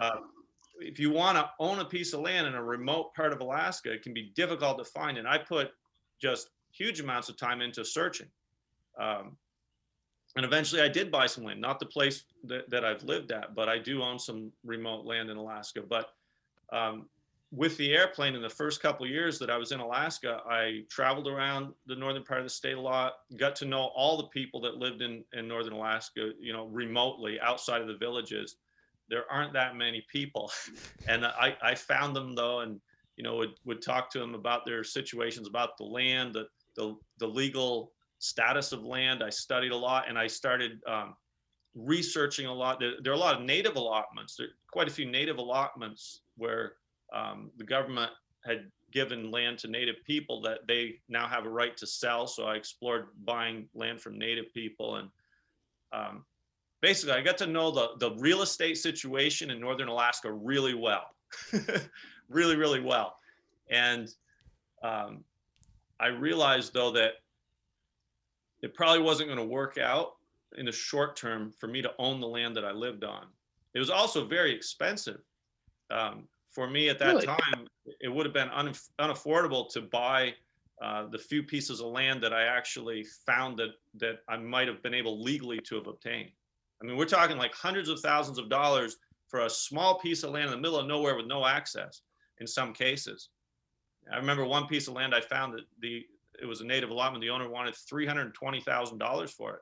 If you want to own a piece of land in a remote part of Alaska, it can be difficult to find. And I put just huge amounts of time into searching. And eventually I did buy some land, not the place that I've lived at, but I do own some remote land in Alaska. But with the airplane, in the first couple of years that I was in Alaska, I traveled around the northern part of the state a lot, got to know all the people that lived in northern Alaska, remotely outside of the villages. There aren't that many people. And I found them though, and, would talk to them about their situations, about the land, the legal status of land. I studied a lot, and I started researching a lot. There are a lot of native allotments. There are quite a few native allotments where the government had given land to native people that they now have a right to sell. So I explored buying land from native people, and basically I got to know the real estate situation in northern Alaska really well, really, really well. And I realized though that it probably wasn't going to work out in the short term for me to own the land that I lived on. It was also very expensive. For me at that Really? time, it would have been unaffordable to buy the few pieces of land that I actually found that I might have been able legally to have obtained. I mean, we're talking like hundreds of thousands of dollars for a small piece of land in the middle of nowhere with no access in some cases. I remember one piece of land I found that it was a native allotment. The owner wanted $320,000 for it.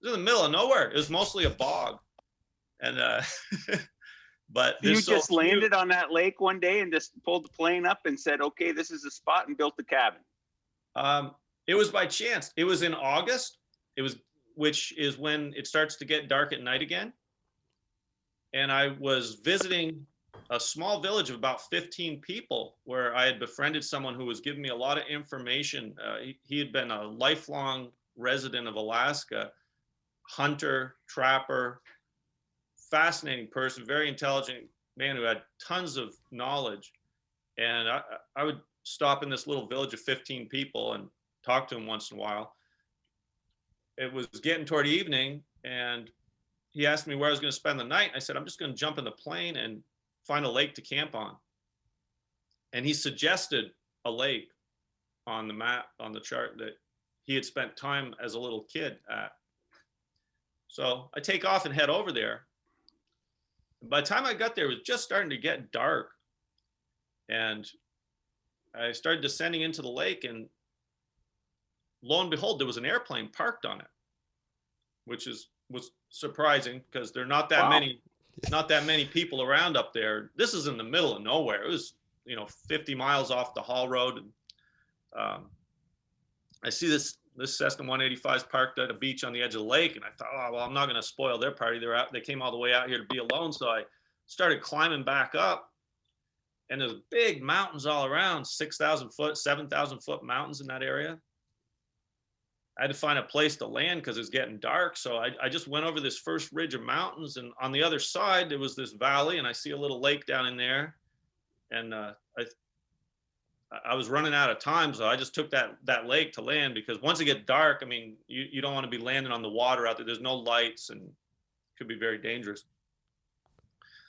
It was in the middle of nowhere. It was mostly a bog. And, but You just landed on that lake one day and just pulled the plane up and said, okay, this is the spot, and built the cabin. It was by chance. It was in August. Which is when it starts to get dark at night again. And I was visiting a small village of about 15 people where I had befriended someone who was giving me a lot of information. He had been a lifelong resident of Alaska, hunter, trapper, fascinating person, very intelligent man who had tons of knowledge. And I would stop in this little village of 15 people and talk to him once in a while. It was getting toward evening, and he asked me where I was going to spend the night. I said, I'm just going to jump in the plane and find a lake to camp on. And he suggested a lake on the map, on the chart, that he had spent time as a little kid at. So I take off and head over there. By the time I got there, it was just starting to get dark. And I started descending into the lake, and lo and behold, there was an airplane parked on it, which was surprising because there are not that many people around up there. This is in the middle of nowhere. It was, 50 miles off the haul road. And I see this Cessna 185 is parked at a beach on the edge of the lake, and I thought, oh, well, I'm not going to spoil their party. They came all the way out here to be alone. So I started climbing back up, and there's big mountains all around, 6,000 foot, 7,000 foot mountains in that area. I had to find a place to land because it was getting dark. So I just went over this first ridge of mountains, and on the other side, there was this valley, and I see a little lake down in there. And I was running out of time, so I just took that lake to land, because once it gets dark, I mean, you don't want to be landing on the water out there. There's no lights, and it could be very dangerous.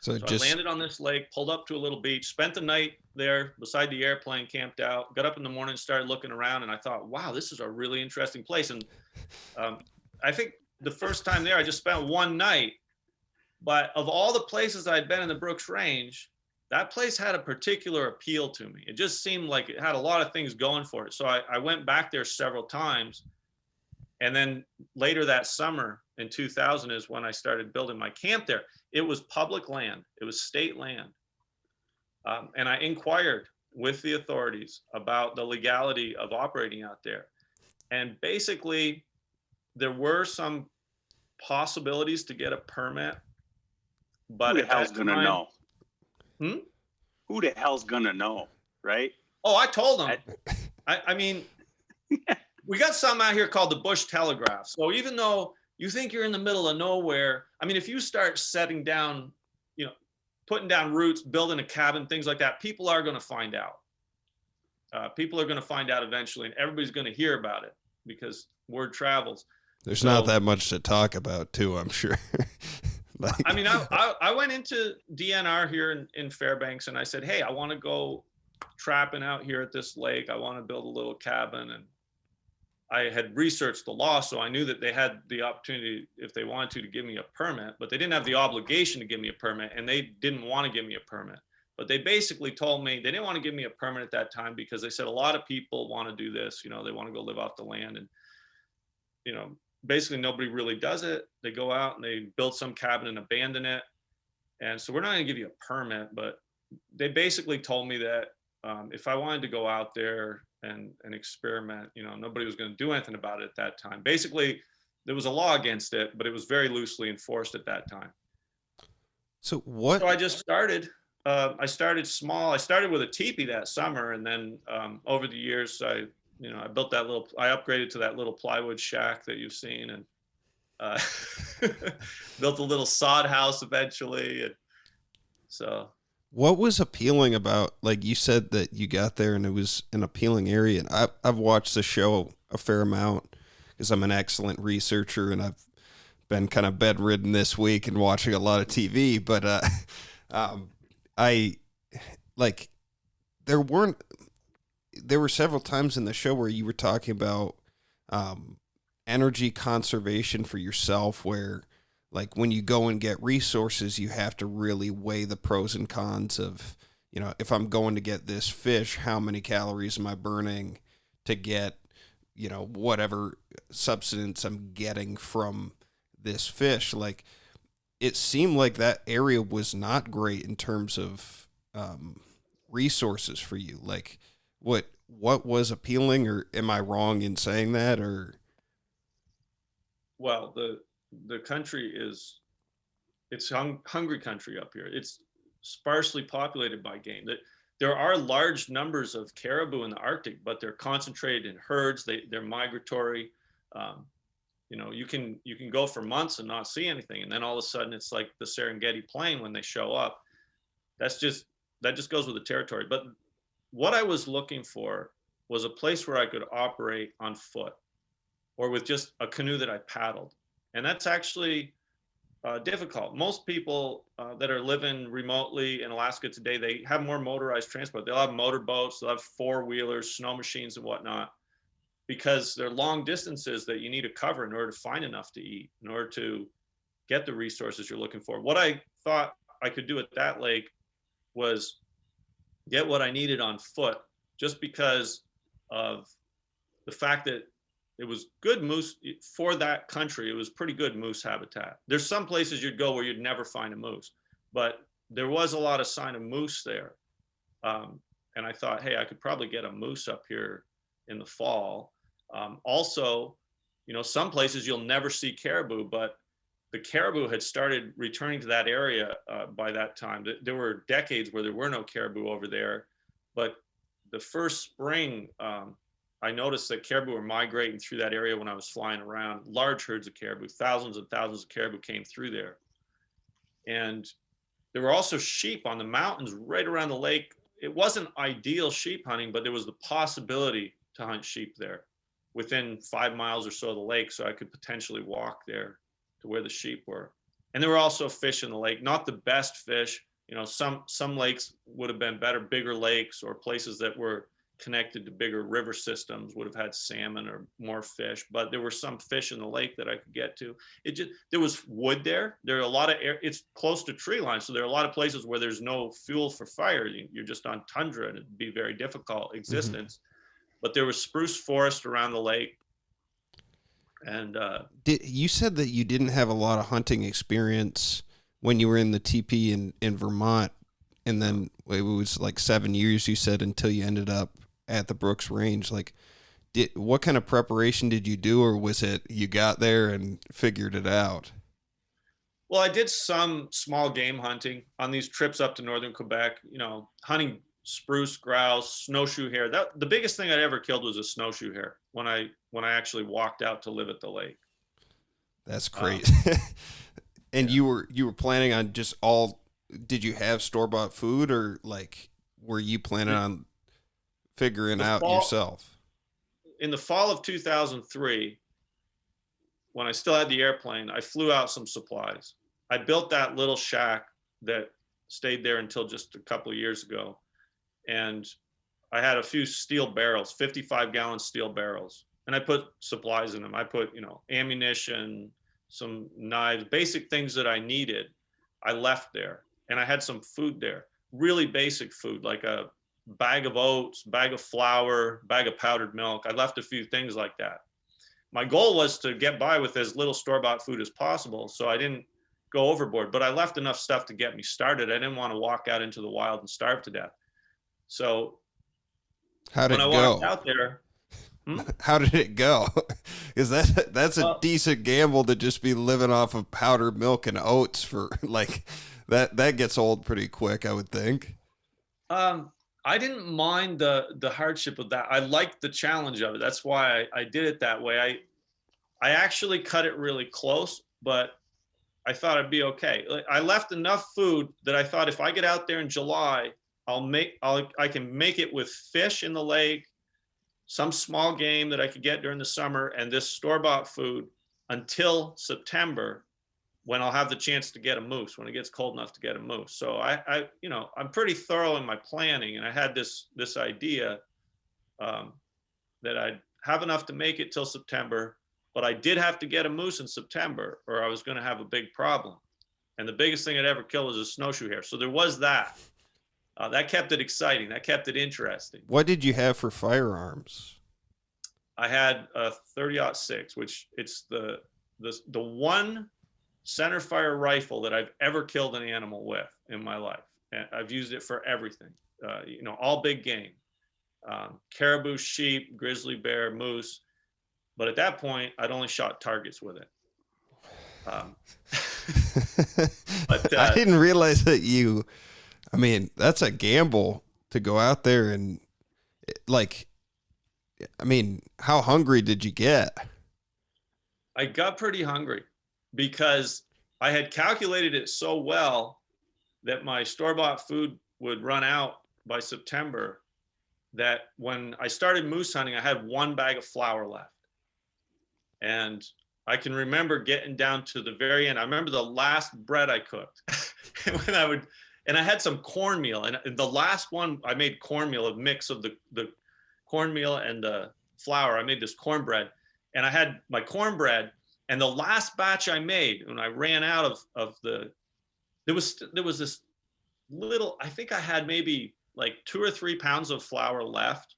So I landed on this lake, pulled up to a little beach, spent the night there beside the airplane, camped out, got up in the morning, started looking around, and I thought, wow, this is a really interesting place. And I think the first time there, I just spent one night, but of all the places I'd been in the Brooks Range, that place had a particular appeal to me. It just seemed like it had a lot of things going for it. So I went back there several times. And then later that summer in 2000 is when I started building my camp there. It was public land. It was state land. And I inquired with the authorities about the legality of operating out there. And basically, there were some possibilities to get a permit. But who the hell's going to know? Who the hell's going to know, right? Oh, I told them. I mean, we got something out here called the Bush Telegraph. So even though you think you're in the middle of nowhere, I mean, if you start setting down, putting down roots, building a cabin, things like that, people are going to find out. People are going to find out eventually, and everybody's going to hear about it because word travels. There's not that much to talk about, too, I'm sure. I mean, I went into DNR here in Fairbanks, and I said, hey, I want to go trapping out here at this lake. I want to build a little cabin. And I had researched the law, so I knew that they had the opportunity, if they wanted to give me a permit, but they didn't have the obligation to give me a permit, and they didn't want to give me a permit. But they basically told me they didn't want to give me a permit at that time because they said a lot of people want to do this. They want to go live off the land, and basically nobody really does it. They go out and they build some cabin and abandon it. And so we're not going to give you a permit, but they basically told me that if I wanted to go out there and experiment, nobody was going to do anything about it at that time. Basically, there was a law against it, but it was very loosely enforced at that time. So I just started. I started small. I started with a teepee that summer, and then over the years, I built I upgraded to that little plywood shack that you've seen, and built a little sod house eventually. And so what was appealing about, like you said that you got there and it was an appealing area. And I've watched the show a fair amount because I'm an excellent researcher, and I've been kind of bedridden this week and watching a lot of TV, but there were several times in the show where you were talking about energy conservation for yourself, where like when you go and get resources, you have to really weigh the pros and cons of, if I'm going to get this fish, how many calories am I burning to get, whatever substance I'm getting from this fish. Like, it seemed like that area was not great in terms of resources for you. Like, what was appealing, or am I wrong in saying that? Or well, the country it's hungry country up here. sparsely populated by game. There are large numbers of caribou in the Arctic, but they're concentrated in herds. They're migratory. You know, you can go for months and not see anything, and then all of a sudden it's like the Serengeti Plain when they show up. That just goes with the territory. But what I was looking for was a place where I could operate on foot or with just a canoe that I paddled, and that's actually difficult. Most people that are living remotely in Alaska today, they have more motorized transport. They'll have motorboats, they'll have four-wheelers, snow machines and whatnot, because they're long distances that you need to cover in order to find enough to eat, in order to get the resources you're looking for. What I thought I could do at that lake was get what I needed on foot, just because of the fact that it was good moose for that country. It was pretty good moose habitat. There's some places you'd go where you'd never find a moose, but there was a lot of sign of moose there. And I thought, hey, I could probably get a moose up here in the fall. Also, you know, some places you'll never see caribou, but the caribou had started returning to that area by that time. There were decades where there were no caribou over there, but the first spring, I noticed that caribou were migrating through that area when I was flying around. Large herds of caribou, thousands and thousands of caribou came through there. And there were also sheep on the mountains right around the lake. It wasn't ideal sheep hunting, but there was the possibility to hunt sheep there within 5 miles or so of the lake, so I could potentially walk there to where the sheep were. And there were also fish in the lake, not the best fish. You know, some lakes would have been better, bigger lakes, or places that were connected to bigger river systems would have had salmon or more fish, but there were some fish in the lake that I could get to. There was wood there. There are a lot of it's close to tree line, so there are a lot of places where there's no fuel for fire. You're just on tundra, and it'd be very difficult existence. But there was spruce forest around the lake. And you said that you didn't have a lot of hunting experience when you were in the TP in Vermont, and then it was like 7 years, you said, until you ended up at the Brooks Range. Like, what kind of preparation did you do, or was it you got there and figured it out? Well, I did some small game hunting on these trips up to northern Quebec, you know, hunting spruce, grouse, snowshoe hare. The biggest thing I'd ever killed was a snowshoe hare when I actually walked out to live at the lake. That's great. And yeah. you were planning on just did you have store-bought food, or like were you planning on figuring out yourself? In the fall of 2003, when I still had the airplane, I flew out some supplies. I built that little shack that stayed there until just a couple of years ago. And I had a few steel barrels, 55-gallon steel barrels, and I put supplies in them. I put, you know, ammunition, some knives, basic things that I needed. I left there, and I had some food there, really basic food, like a bag of oats, bag of flour, bag of powdered milk. I left a few things like that. My goal was to get by with as little store-bought food as possible, so I didn't go overboard, but I left enough stuff to get me started. I didn't want to walk out into the wild and starve to death. So how did it go? When I walked out there, how did it go? Because that's a decent gamble to just be living off of powdered milk and oats for like that gets old pretty quick, I would think. I didn't mind the hardship of that. I liked the challenge of it. That's why I did it that way. I actually cut it really close, but I thought I'd be okay. I left enough food that I thought if I get out there in July, I can make it with fish in the lake, some small game that I could get during the summer, and this store-bought food until September, when I'll have the chance to get a moose, when it gets cold enough to get a moose. So I'm pretty thorough in my planning, and I had this idea that I'd have enough to make it till September, but I did have to get a moose in September, or I was going to have a big problem. And the biggest thing I'd ever killed was a snowshoe hare. So there was that. That kept it exciting. That kept it interesting. What did you have for firearms? I had a 30-06, which it's the one center fire rifle that I've ever killed an animal with in my life. And I've used it for everything, you know, all big game, caribou, sheep, grizzly bear, moose. But at that point, I'd only shot targets with it. But I didn't realize that you I mean, that's a gamble to go out there and like, I mean, how hungry did you get? I got pretty hungry because I had calculated it so well that my store-bought food would run out by September, that when I started moose hunting, I had 1 bag of flour left. And I can remember getting down to the very end. I remember the last bread I cooked and I had some cornmeal, and the last one I made cornmeal, a mix of the cornmeal and the flour. I made this cornbread, and I had my cornbread, and the last batch I made, when I ran out of there was this little, I think I had maybe like 2 or 3 pounds of flour left,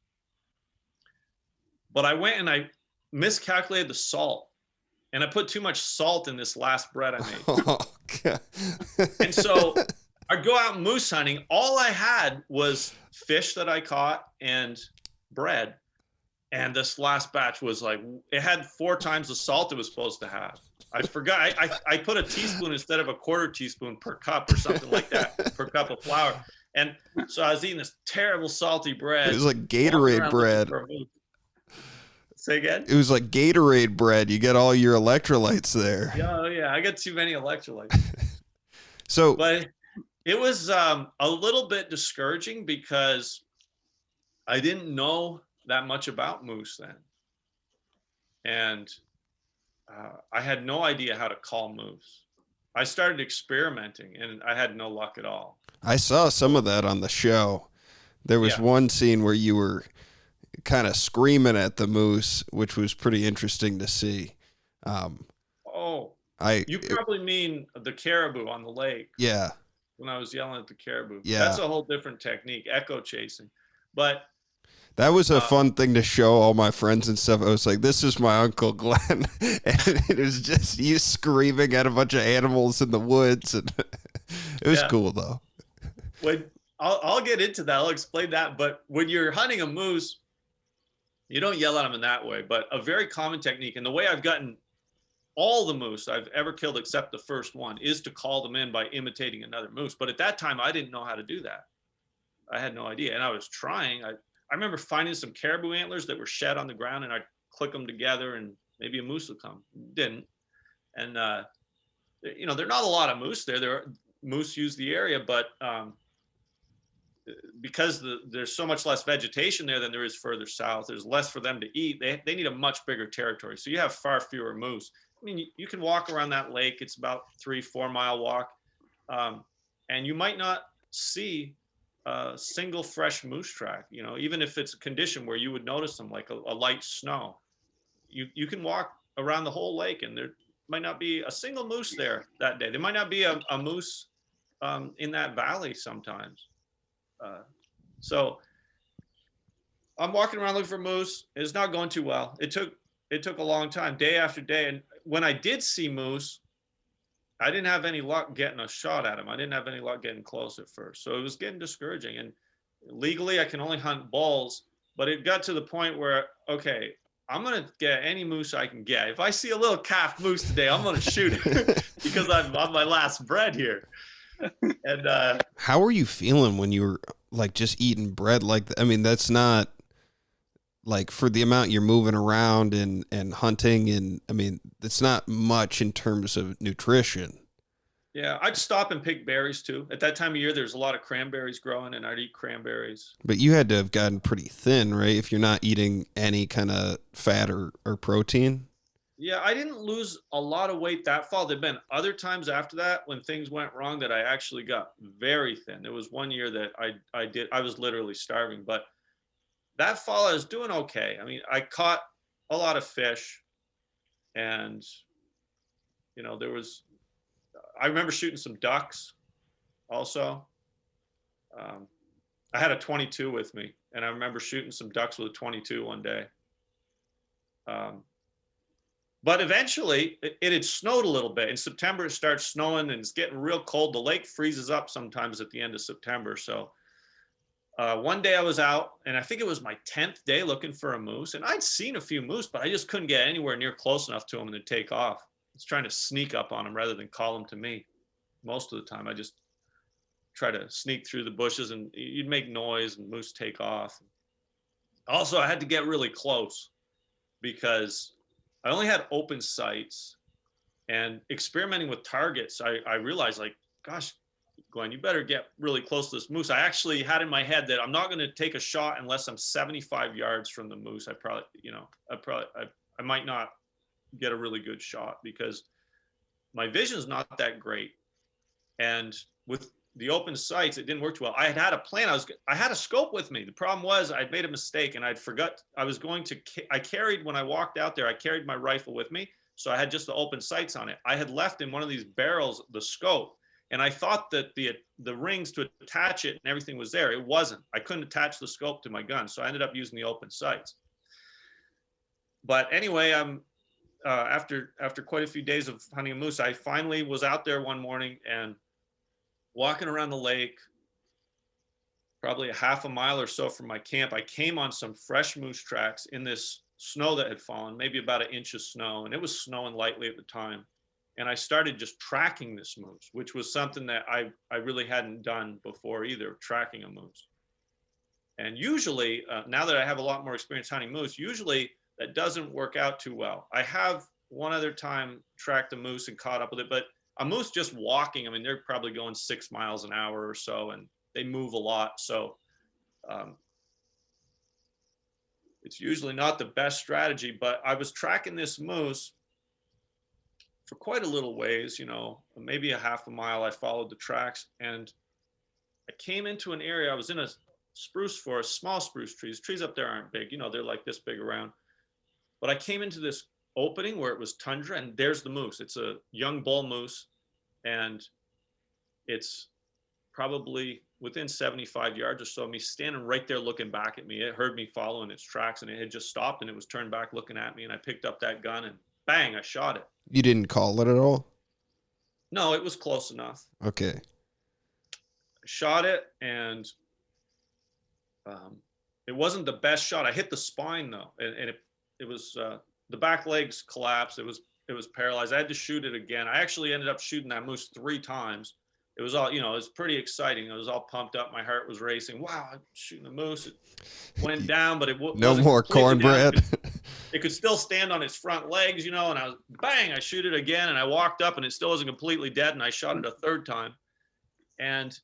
but I went and I miscalculated the salt, and I put too much salt in this last bread I made. Oh, God. And so I'd go out moose hunting. All I had was fish that I caught and bread. And this last batch was like, it had 4 times the salt it was supposed to have. I forgot. I put a teaspoon instead of a 1/4 teaspoon per cup or something like that, per cup of flour. And so I was eating this terrible salty bread. It was like Gatorade bread. Say again? It was like Gatorade bread. You get all your electrolytes there. Oh, yeah. I got too many electrolytes. So, But it was a little bit discouraging because I didn't know that much about moose then. And I had no idea how to call moose. I started experimenting and I had no luck at all. I saw some of that on the show. There was one scene where you were kind of screaming at the moose, which was pretty interesting to see. You probably mean the caribou on the lake. Yeah. When I was yelling at the caribou. Yeah. That's a whole different technique, echo chasing. But that was a fun thing to show all my friends and stuff. I was like, this is my Uncle Glenn. And it was just you screaming at a bunch of animals in the woods. And it was cool, though. When I'll get into that. I'll explain that. But when you're hunting a moose, you don't yell at them in that way. But a very common technique, and the way I've gotten all the moose I've ever killed except the first one, is to call them in by imitating another moose. But at that time, I didn't know how to do that. I had no idea. And I was trying. I remember finding some caribou antlers that were shed on the ground, and I'd click them together and maybe a moose would come. Didn't. And, you know, there are not a lot of moose there. Moose use the area, but because there's so much less vegetation there than there is further south, there's less for them to eat. They need a much bigger territory. So you have far fewer moose. I mean, you can walk around that lake. It's about 3-4 mile walk. And you might not see a single fresh moose track, you know, even if it's a condition where you would notice them, like a light snow. You can walk around the whole lake and there might not be a single moose there that day. There might not be a moose in that valley sometimes. So I'm walking around looking for moose. It's not going too well. It took a long time, day after day. And when I did see moose, I didn't have any luck getting a shot at him. I didn't have any luck getting close at first. So it was getting discouraging. And legally, I can only hunt bulls. But it got to the point where, okay, I'm going to get any moose I can get. If I see a little calf moose today, I'm going to shoot it because I'm on my last bread here. And how were you feeling when you were like just eating bread? Like, I mean, that's not like for the amount you're moving around and hunting. And I mean, it's not much in terms of nutrition. Yeah, I'd stop and pick berries too. At that time of year, there's a lot of cranberries growing and I'd eat cranberries. But you had to have gotten pretty thin, right? If you're not eating any kind of fat or protein. Yeah, I didn't lose a lot of weight that fall. There've been other times after that when things went wrong that I actually got very thin. There was one year that I was literally starving, but that fall I was doing okay. I mean, I caught a lot of fish and, you know, I remember shooting some ducks also. I had a 22 with me and I remember shooting some ducks with a 22 one day. But eventually it had snowed a little bit. In September, it starts snowing and it's getting real cold. The lake freezes up sometimes at the end of September. So one day I was out and I think it was my 10th day looking for a moose, and I'd seen a few moose, but I just couldn't get anywhere near close enough to them and to take off. I was trying to sneak up on them rather than call them to me. Most of the time, try to sneak through the bushes, and you'd make noise and moose take off. Also, I had to get really close because I only had open sights, and experimenting with targets, I realized, like, gosh, Glenn, you better get really close to this moose. I actually had in my head that I'm not going to take a shot unless I'm 75 yards from the moose. I might not get a really good shot because my vision is not that great. And with the open sights, it didn't work too well. I had a plan. I had a scope with me. The problem was I'd made a mistake, and when I walked out there, I carried my rifle with me. So I had just the open sights on it. I had left in one of these barrels the scope, and I thought that the rings to attach it and everything was there. It wasn't. I couldn't attach the scope to my gun, so I ended up using the open sights. But anyway, after quite a few days of hunting a moose, I finally was out there one morning and walking around the lake, probably a half a mile or so from my camp. I came on some fresh moose tracks in this snow that had fallen, maybe about 1 inch of snow, and it was snowing lightly at the time. And I started just tracking this moose, which was something that I really hadn't done before either, tracking a moose. And usually, now that I have a lot more experience hunting moose, usually that doesn't work out too well. I have one other time tracked a moose and caught up with it, but a moose just walking, I mean, they're probably going 6 miles an hour or so, and they move a lot. So it's usually not the best strategy, but I was tracking this moose for quite a little ways, maybe a half a mile. I followed the tracks, and I came into an area. I was in a spruce forest, small spruce trees. Trees up there aren't big, they're like this big around. But I came into this opening where it was tundra, and there's the moose. It's a young bull moose, and it's probably within 75 yards or so of me, standing right there looking back at me. It heard me following its tracks, and it had just stopped, and it was turned back looking at me, and I picked up that gun and bang, I shot it. You didn't call it at all? No, it was close enough. Okay. I shot it, and it wasn't the best shot. I hit the spine though, and it was the back legs collapsed. It was paralyzed. I had to shoot it again. I actually ended up shooting that moose 3 times. It was all, it was pretty exciting. I was all pumped up. My heart was racing. Wow, I'm shooting a moose. It went down, but it no more cornbread. It could still stand on its front legs, and I was bang, I shoot it again, and I walked up, and it still wasn't completely dead, and I shot it a 3rd time. And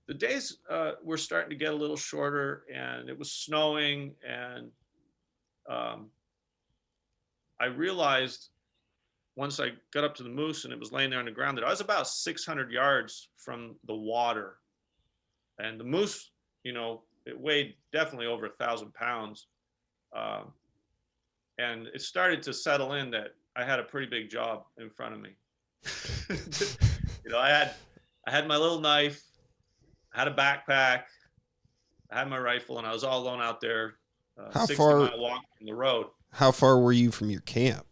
the days were starting to get a little shorter, and it was snowing, and I realized once I got up to the moose and it was laying there on the ground that I was about 600 yards from the water. And the moose, it weighed definitely over 1,000 pounds. And it started to settle in that I had a pretty big job in front of me. I had my little knife, I had a backpack, I had my rifle, and I was all alone out there, 60-mile walk from the road. How far were you from your camp?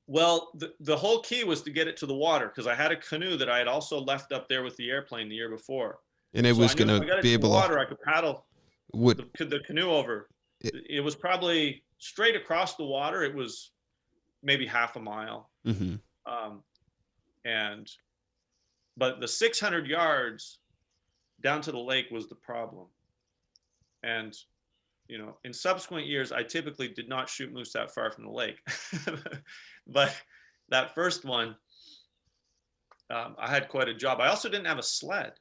Well, the whole key was to get it to the water, because I had a canoe that I had also left up there with the airplane the year before. And it was going to be able to water. I could paddle the canoe over. It was probably straight across the water. It was maybe half a mile. Mm-hmm. But the 600 yards down to the lake was the problem. And in subsequent years, I typically did not shoot moose that far from the lake. But that first one, I had quite a job. I also didn't have a sled.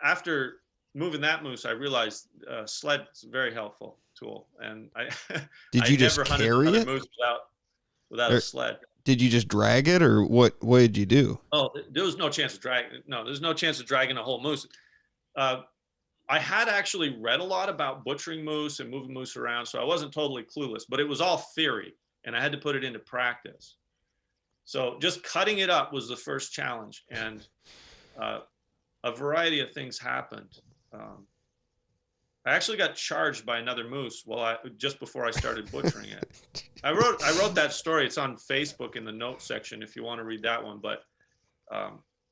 After moving that moose, I realized sled is a very helpful tool. And did you just carry it? Moose without a sled. Did you just drag it, or what did you do? Oh, there was no chance of dragging. No, there's no chance of dragging a whole moose. I had actually read a lot about butchering moose and moving moose around, so I wasn't totally clueless, but it was all theory, and I had to put it into practice. So just cutting it up was the first challenge, and a variety of things happened. I actually got charged by another moose just before I started butchering it. I wrote that story. It's on Facebook in the notes section if you want to read that one, but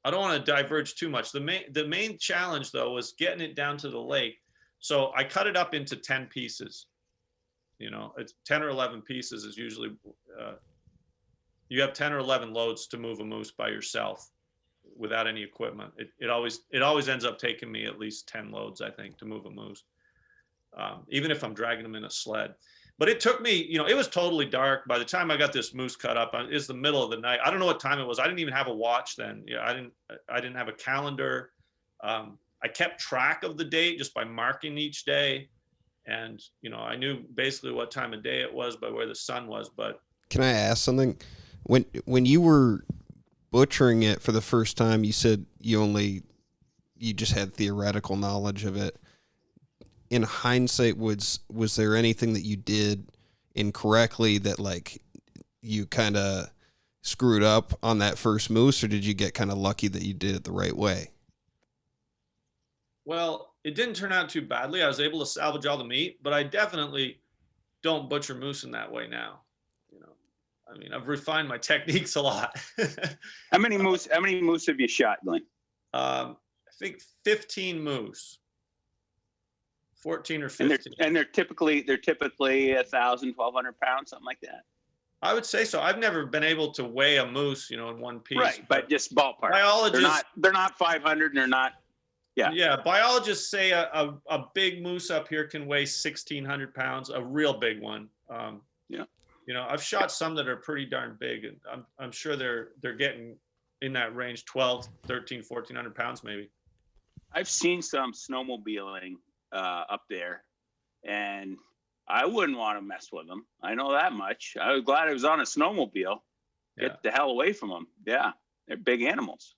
I don't want to diverge too much. The main challenge though was getting it down to the lake. So I cut it up into 10 pieces. It's 10 or 11 pieces is usually, you have 10 or 11 loads to move a moose by yourself. without any equipment. It always ends up taking me at least 10 loads, I think, to move a moose, even if I'm dragging them in a sled. But it took me, it was totally dark. By the time I got this moose cut up, it's the middle of the night. I don't know what time it was. I didn't even have a watch then. I didn't have a calendar. I kept track of the date just by marking each day. And, I knew basically what time of day it was by where the sun was. But can I ask something? When you were butchering it for the first time, you said you just had theoretical knowledge of it. In hindsight, was there anything that you did incorrectly that like you kind of screwed up on that first moose, or did you get kind of lucky that you did it the right way? Well, it didn't turn out too badly. I was able to salvage all the meat, but I definitely don't butcher moose in that way now. I've refined my techniques a lot. How many moose have you shot, Glenn? I think 15 moose. 14 or 15. And they're typically 1,000, 1,200 pounds, something like that. I would say so. I've never been able to weigh a moose, in one piece. Right, but just ballpark. Biologists, they're not 500, and they're not. Yeah. Yeah, biologists say a big moose up here can weigh 1,600 pounds, a real big one. Yeah. I've shot some that are pretty darn big, and I'm sure they're getting in that range, 12, 13, 1,400 pounds maybe. I've seen some snowmobiling up there, and I wouldn't want to mess with them. I know that much. I was glad I was on a snowmobile. Get the hell away from them. Yeah, they're big animals.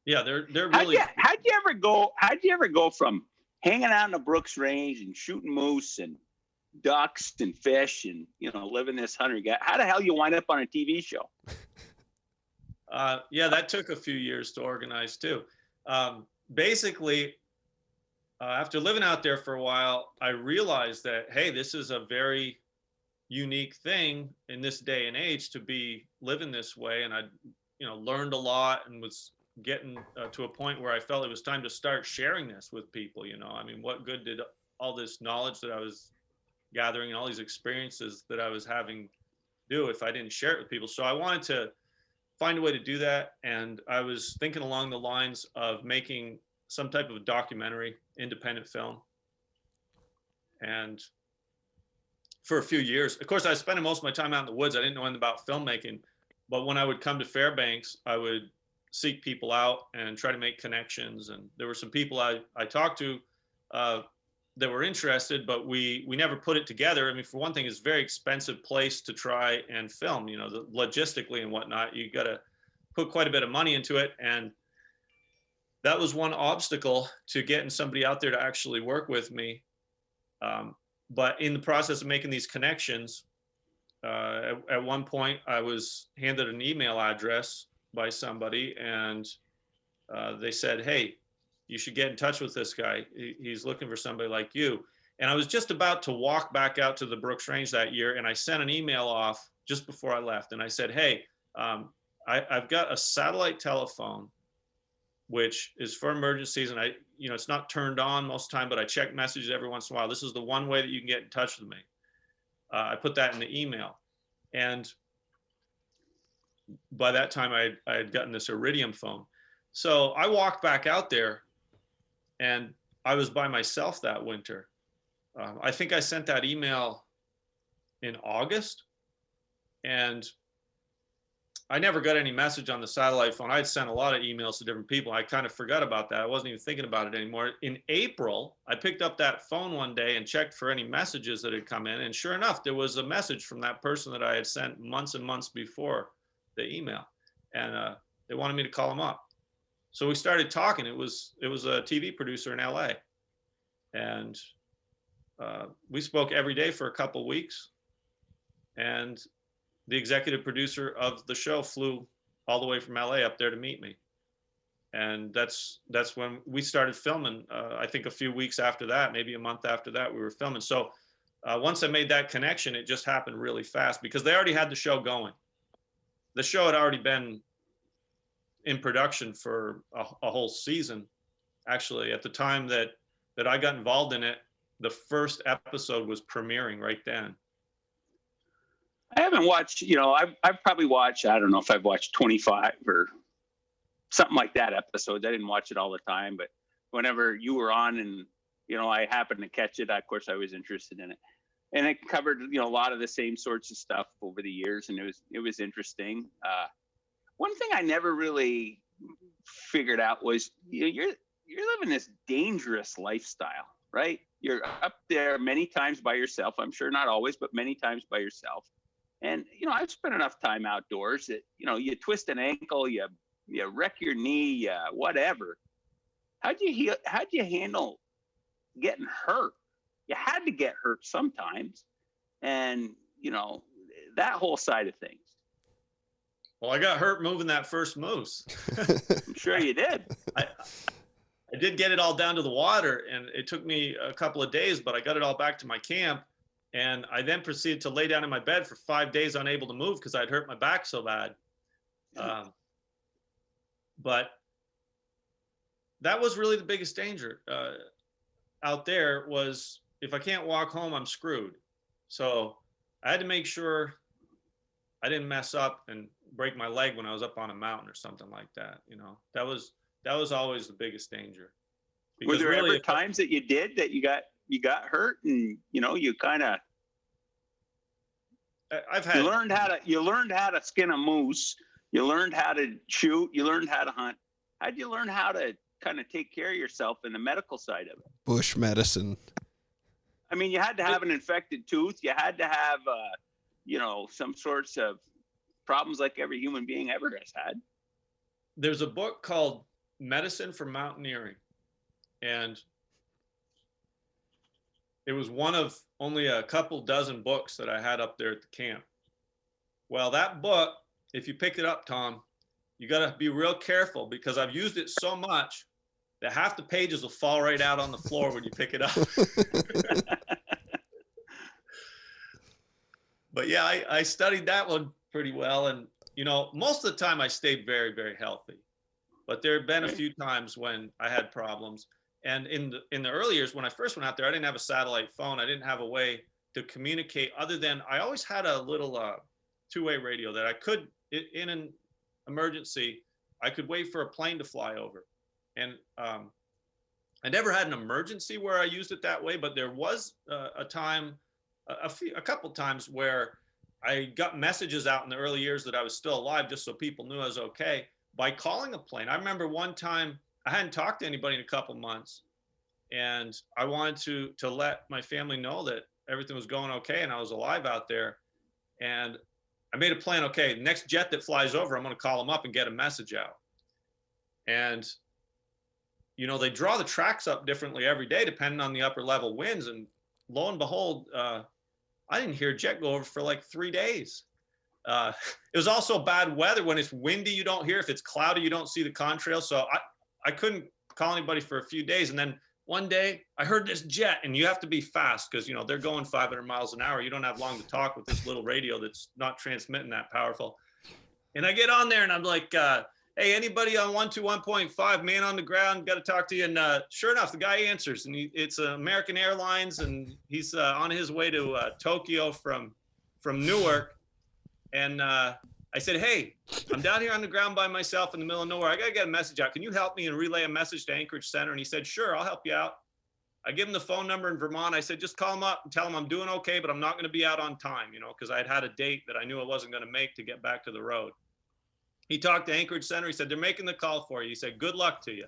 Yeah, they're really. How'd you ever go from hanging out in the Brooks Range and shooting moose and ducks and fish and living this hunter guy? How the hell you wind up on a TV show? Yeah, that took a few years to organize too. Basically, after living out there for a while, I realized that, hey, this is a very unique thing in this day and age to be living this way. And I, learned a lot and was getting to a point where I felt it was time to start sharing this with people. What good did all this knowledge that I was gathering and all these experiences that I was having do if I didn't share it with people? So I wanted to find a way to do that. And I was thinking along the lines of making some type of a documentary, independent film. And for a few years, of course, I was spending most of my time out in the woods. I didn't know anything about filmmaking, but when I would come to Fairbanks, I would seek people out and try to make connections. And there were some people I talked to that were interested, but we never put it together. For one thing, it's a very expensive place to try and film, logistically and whatnot. You got to put quite a bit of money into it. And that was one obstacle to getting somebody out there to actually work with me. But in the process of making these connections, at one point I was handed an email address by somebody, and they said, hey, you should get in touch with this guy. He's looking for somebody like you. And I was just about to walk back out to the Brooks Range that year, and I sent an email off just before I left. And I said, hey, I've got a satellite telephone, which is for emergencies. And it's not turned on most of the time, but I check messages every once in a while. This is the one way that you can get in touch with me. I put that in the email. And by that time I had gotten this Iridium phone. So I walked back out there, and I was by myself that winter. I think I sent that email in August, and I never got any message on the satellite phone. I'd sent a lot of emails to different people. I kind of forgot about that. I wasn't even thinking about it anymore. In April, I picked up that phone one day and checked for any messages that had come in. And sure enough, there was a message from that person that I had sent months and months before the email. And they wanted me to call him up. So we started talking. It was a TV producer in LA. And we spoke every day for a couple of weeks. And the executive producer of the show flew all the way from LA up there to meet me. And that's when we started filming. I think a few weeks after that, maybe a month after that, we were filming. So once I made that connection, it just happened really fast because they already had the show going. The show had already been in production for a whole season. Actually, at the time that I got involved in it, the first episode was premiering right then. I haven't watched, I've probably watched, I don't know if I've watched 25 or something like that episodes. I didn't watch it all the time, but whenever you were on and, you know, I happened to catch it, of course I was interested in it. And it covered, you know, a lot of the same sorts of stuff over the years, and it was interesting. One thing I never really figured out was you're living this dangerous lifestyle, right? You're up there many times by yourself. I'm sure not always, but many times by yourself. And, you know, I've spent enough time outdoors that, you know, you twist an ankle, you wreck your knee, whatever. How'd you handle getting hurt? You had to get hurt sometimes. And, you know, that whole side of things. Well, I got hurt moving that first moose. I'm sure you did. I did get it all down to the water, and it took me a couple of days, but I got it all back to my camp. And I then proceeded to lay down in my bed for 5 days, unable to move because I'd hurt my back so bad. But that was really the biggest danger out there was if I can't walk home, I'm screwed. So I had to make sure I didn't mess up and break my leg when I was up on a mountain or something like that. You know, that was always the biggest danger. Were there ever times that you did that you got hurt and, you know, you kind of, you learned how to skin a moose, you learned how to shoot, you learned how to hunt. How'd you learn how to kind of take care of yourself in the medical side of it? Bush medicine. I mean, you had to have an infected tooth. You had to have, you know, some sorts of problems like every human being ever has had. There's a book called Medicine for Mountaineering, and it was one of only a couple dozen books that I had up there at the camp. Well, that book, if you pick it up, Tom, you got to be real careful because I've used it so much that half the pages will fall right out on the floor when you pick it up. But yeah, I studied that one pretty well. And, you know, most of the time I stayed very, very healthy. But there have been a few times when I had problems. And in the early years, when I first went out there, I didn't have a satellite phone. I didn't have a way to communicate other than I always had a little two-way radio that I could, in an emergency, I could wait for a plane to fly over. And I never had an emergency where I used it that way, but there was a time, a couple times where I got messages out in the early years that I was still alive, just so people knew I was okay, by calling a plane. I remember one time I hadn't talked to anybody in a couple months, and I wanted to let my family know that everything was going okay and I was alive out there. And I made a plan. Okay, next jet that flies over, I'm going to call them up and get a message out. And you know, they draw the tracks up differently every day depending on the upper level winds. And lo and behold, I didn't hear a jet go over for like 3 days. It was also bad weather. When it's windy, you don't hear. If it's cloudy, you don't see the contrail. So I couldn't call anybody for a few days. And then one day I heard this jet, and you have to be fast because, you know, they're going 500 miles an hour. You don't have long to talk with this little radio that's not transmitting that powerful. And I get on there and I'm like, hey, anybody on 121.5, man on the ground, got to talk to you. And sure enough, the guy answers, and it's American Airlines, and he's on his way to Tokyo from Newark. And I said, hey, I'm down here on the ground by myself in the middle of nowhere. I got to get a message out. Can you help me and relay a message to Anchorage Center? And he said, sure, I'll help you out. I give him the phone number in Vermont. I said, just call him up and tell him I'm doing okay, but I'm not going to be out on time, you know, because I had a date that I knew I wasn't going to make to get back to the road. He talked to Anchorage Center. He said, they're making the call for you. He said, good luck to you.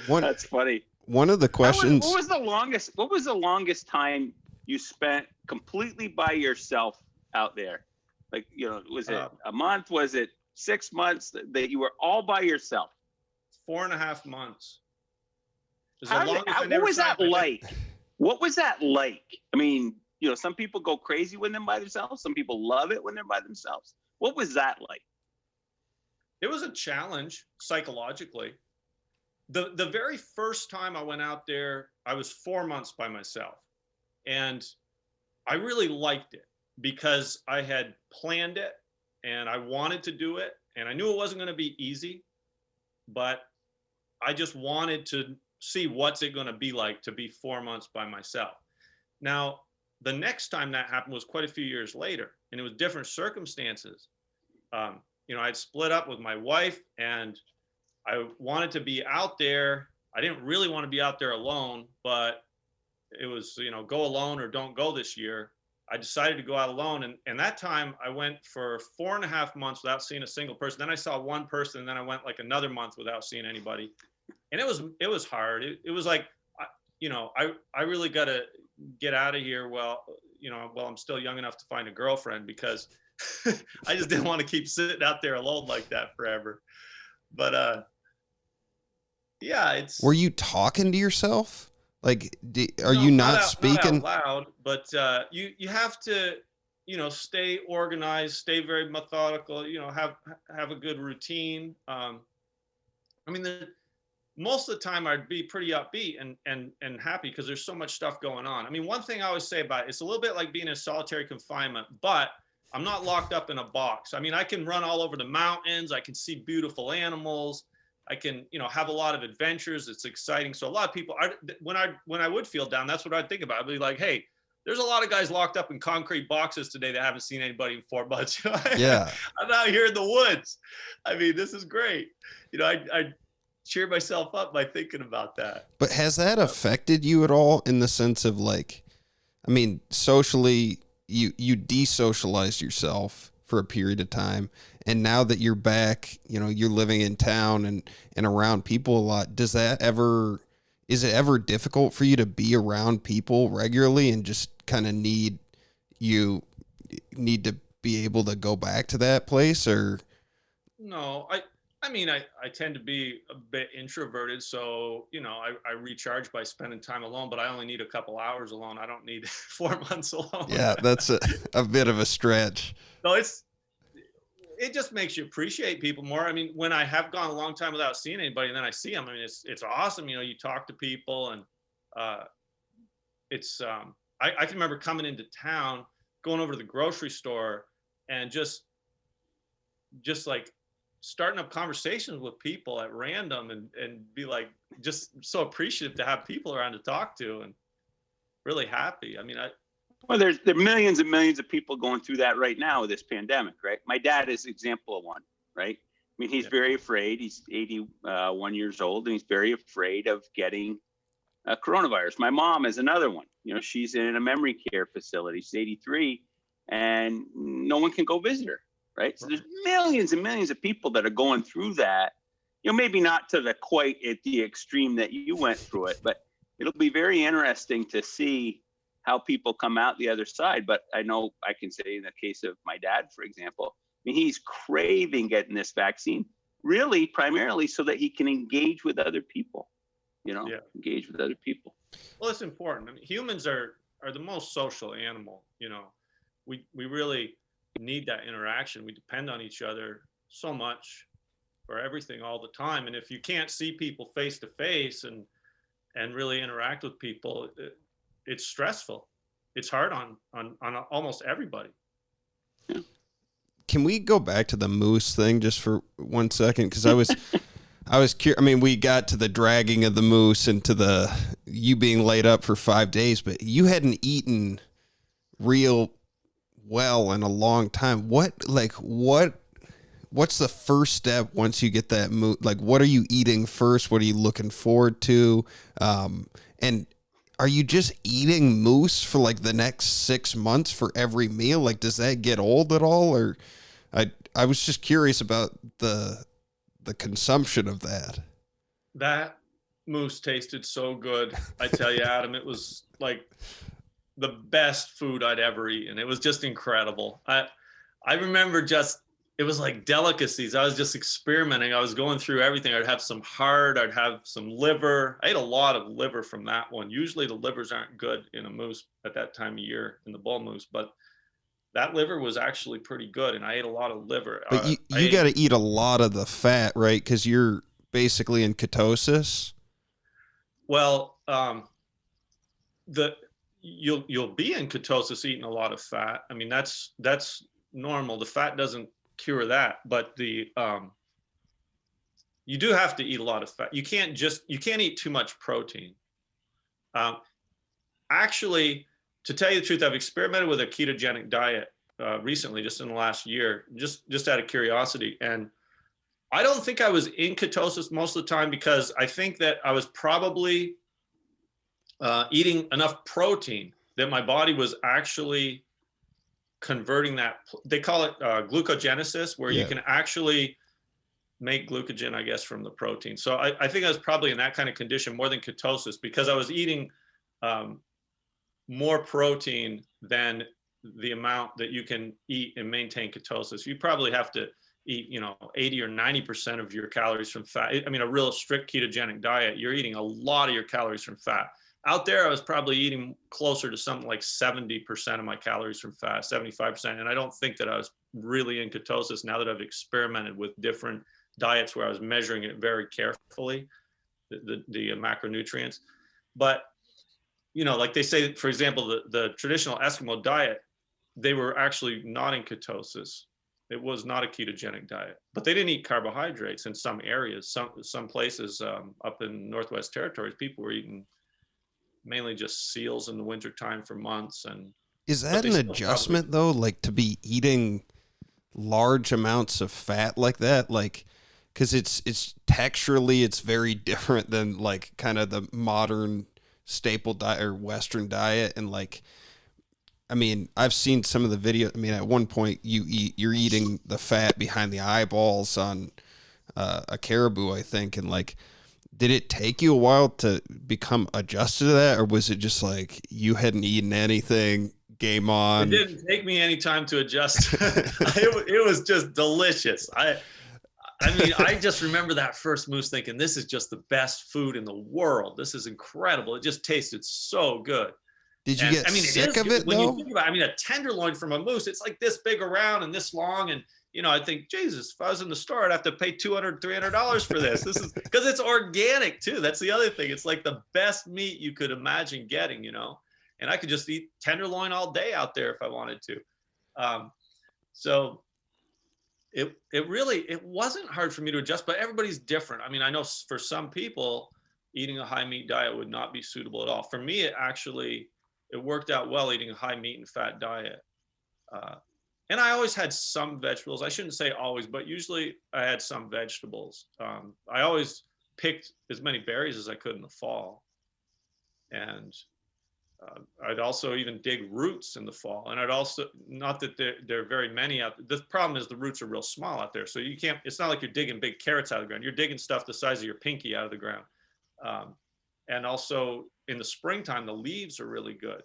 That's funny. One of the questions. What was the longest time you spent completely by yourself out there? Like, you know, was it a month? Was it 6 months that you were all by yourself? 4.5 months. What was that like? What was that like? I mean, you know, some people go crazy when they're by themselves. Some people love it when they're by themselves. What was that like? It was a challenge psychologically. The very first time I went out there, I was 4 months by myself. And I really liked it because I had planned it and I wanted to do it. And I knew it wasn't going to be easy, but I just wanted to see what's it going to be like to be 4 months by myself. Now, the next time that happened was quite a few years later, and it was different circumstances. You I'd split up with my wife, and I wanted to be out there. I didn't really want to be out there alone, but it was, go alone or don't go this year. I decided to go out alone. And that time I went for 4.5 months without seeing a single person. Then I saw one person, and then I went like another month without seeing anybody. And it was hard. It was like, I really got to get out of here. Well, I'm still young enough to find a girlfriend, because I just didn't want to keep sitting out there alone like that forever. But, yeah, Were you talking to yourself? Like, are no, you not Not speaking? out loud, but you have to, stay organized, stay very methodical, have a good routine. I mean, most of the time I'd be pretty upbeat and happy, because there's so much stuff going on. I mean, one thing I always say about it, it's a little bit like being in solitary confinement, but I'm not locked up in a box. I mean, I can run all over the mountains. I can see beautiful animals. I can, have a lot of adventures. It's exciting. So a lot of people, when I would feel down, that's what I'd think about. I'd be like, hey, there's a lot of guys locked up in concrete boxes today that haven't seen anybody in 4 months. Yeah. I'm out here in the woods. I mean, this is great. I cheer myself up by thinking about that. But has that affected you at all, in the sense of, like, I mean, socially, you desocialized yourself for a period of time, and now that you're back, you're living in town and around people a lot. Is it ever difficult for you to be around people regularly, and just kind of need to be able to go back to that place? Or no, I mean, I tend to be a bit introverted, so, I recharge by spending time alone, but I only need a couple hours alone. I don't need 4 months alone. yeah, that's a bit of a stretch. So it just makes you appreciate people more. I mean, when I have gone a long time without seeing anybody, and then I see them, I mean, it's awesome. You talk to people, and I can remember coming into town, going over to the grocery store, and just like starting up conversations with people at random, and be like, just so appreciative to have people around to talk to, and really happy. I mean, Well, there are millions and millions of people going through that right now with this pandemic, right? My dad is an example of one, right? I mean, he's very afraid. He's 81 years old, and he's very afraid of getting coronavirus. My mom is another one. She's in a memory care facility. She's 83, and no one can go visit her, right? So there's millions and millions of people that are going through that. Maybe not to quite at the extreme that you went through it, but it'll be very interesting to see how people come out the other side. But I know I can say, in the case of my dad, for example, I mean, he's craving getting this vaccine, really primarily so that he can engage with other people, engage with other people. Well, it's important. I mean, humans are the most social animal. We really need that interaction. We depend on each other so much for everything all the time. And if you can't see people face to face and really interact with people, it's stressful. It's hard on almost everybody. Can we go back to the moose thing just for 1 second? Because I was curious. I mean, we got to the dragging of the moose and to you being laid up for 5 days, but you hadn't eaten real well in a long time. What's the first step once you get that moose? Like, what are you eating first? What are you looking forward to? And are you just eating moose for like the next 6 months for every meal? Like, does that get old at all? Or I was just curious about the consumption of that. That moose tasted so good. I tell you, Adam, it was like the best food I'd ever eaten. It was just incredible. I remember it was like delicacies. I was just experimenting. I was going through everything. I'd have some heart. I'd have some liver. I ate a lot of liver from that one. Usually the livers aren't good in a moose at that time of year, in the bull moose, but that liver was actually pretty good, and I ate a lot of liver. But you got to eat a lot of the fat, right? Because you're basically in ketosis. Well, you'll be in ketosis eating a lot of fat. I mean, that's normal. The fat doesn't cure that, but you do have to eat a lot of fat. You can't eat too much protein. Actually, to tell you the truth, I've experimented with a ketogenic diet recently, just in the last year, just out of curiosity. And I don't think I was in ketosis most of the time, because I think that I was probably eating enough protein that my body was actually converting that. They call it glucogenesis, where you can actually make glucogen, I guess, from the protein. So I think I was probably in that kind of condition more than ketosis, because I was eating more protein than the amount that you can eat and maintain ketosis. You probably have to eat, 80 or 90% of your calories from fat. I mean, a real strict ketogenic diet, you're eating a lot of your calories from fat. Out there, I was probably eating closer to something like 70% of my calories from fat, 75%. And I don't think that I was really in ketosis, now that I've experimented with different diets where I was measuring it very carefully, the macronutrients. But, like they say, for example, the traditional Eskimo diet, they were actually not in ketosis. It was not a ketogenic diet, but they didn't eat carbohydrates in some areas. Some places up in Northwest Territories, people were eating mainly just seals in the wintertime for months. And is that an adjustment though, like to be eating large amounts of fat like that? Like, because it's texturally, it's very different than like kind of the modern staple diet or Western diet. And like, I mean, I've seen some of the video. I mean, at one point you're eating the fat behind the eyeballs on a caribou, I think. And like, did it take you a while to become adjusted to that? Or was it just like you hadn't eaten anything, game on? It didn't take me any time to adjust. It was just delicious. I mean, I just remember that first moose thinking, this is just the best food in the world. This is incredible. It just tasted so good. Did you get sick of it when though? you think about it, I mean, a tenderloin from a moose, it's like this big around and this long. And, I think, Jesus, if I was in the store, I'd have to pay $200, $300 for this. This is because it's organic too. That's the other thing. It's like the best meat you could imagine getting, and I could just eat tenderloin all day out there if I wanted to. So it wasn't hard for me to adjust, but everybody's different. I mean, I know for some people, eating a high meat diet would not be suitable at all. For me, it worked out well eating a high meat and fat diet. And I always had some vegetables. I shouldn't say always, but usually I had some vegetables. I always picked as many berries as I could in the fall. And I'd also even dig roots in the fall. And I'd also, not that there are very many out there. The problem is the roots are real small out there. So you can't, it's not like you're digging big carrots out of the ground. You're digging stuff the size of your pinky out of the ground. And also in the springtime, the leaves are really good.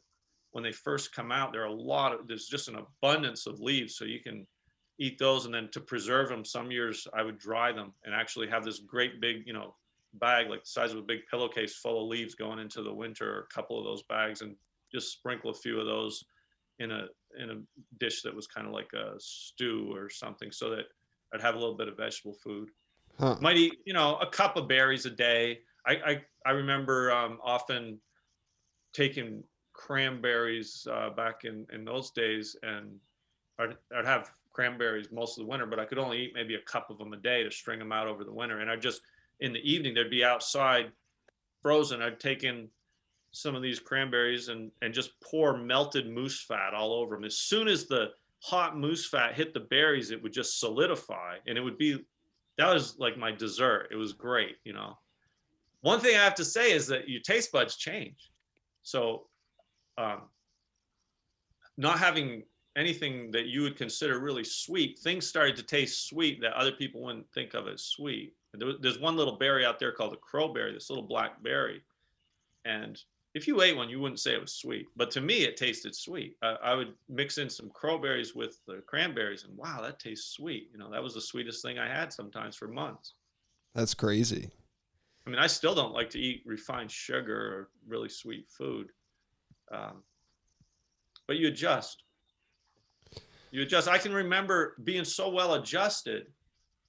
When they first come out, there's just an abundance of leaves. So you can eat those. And then to preserve them, some years I would dry them and actually have this great big, bag, like the size of a big pillowcase full of leaves going into the winter, or a couple of those bags, and just sprinkle a few of those in a dish that was kind of like a stew or something, so that I'd have a little bit of vegetable food. Might eat, a cup of berries a day. I remember often taking cranberries back in those days, and I'd have cranberries most of the winter, but I could only eat maybe a cup of them a day to string them out over the winter. And in the evening, they'd be outside frozen. I'd take in some of these cranberries and just pour melted moose fat all over them. As soon as the hot moose fat hit the berries, it would just solidify, and that was like my dessert. It was great. One thing I have to say is that your taste buds change. So not having anything that you would consider really sweet, things started to taste sweet that other people wouldn't think of as sweet. There's one little berry out there called the crowberry, this little black berry. And if you ate one, you wouldn't say it was sweet. But to me, it tasted sweet. I would mix in some crowberries with the cranberries, and wow, that tastes sweet. That was the sweetest thing I had sometimes for months. That's crazy. I mean, I still don't like to eat refined sugar or really sweet food. But you adjust. I can remember being so well adjusted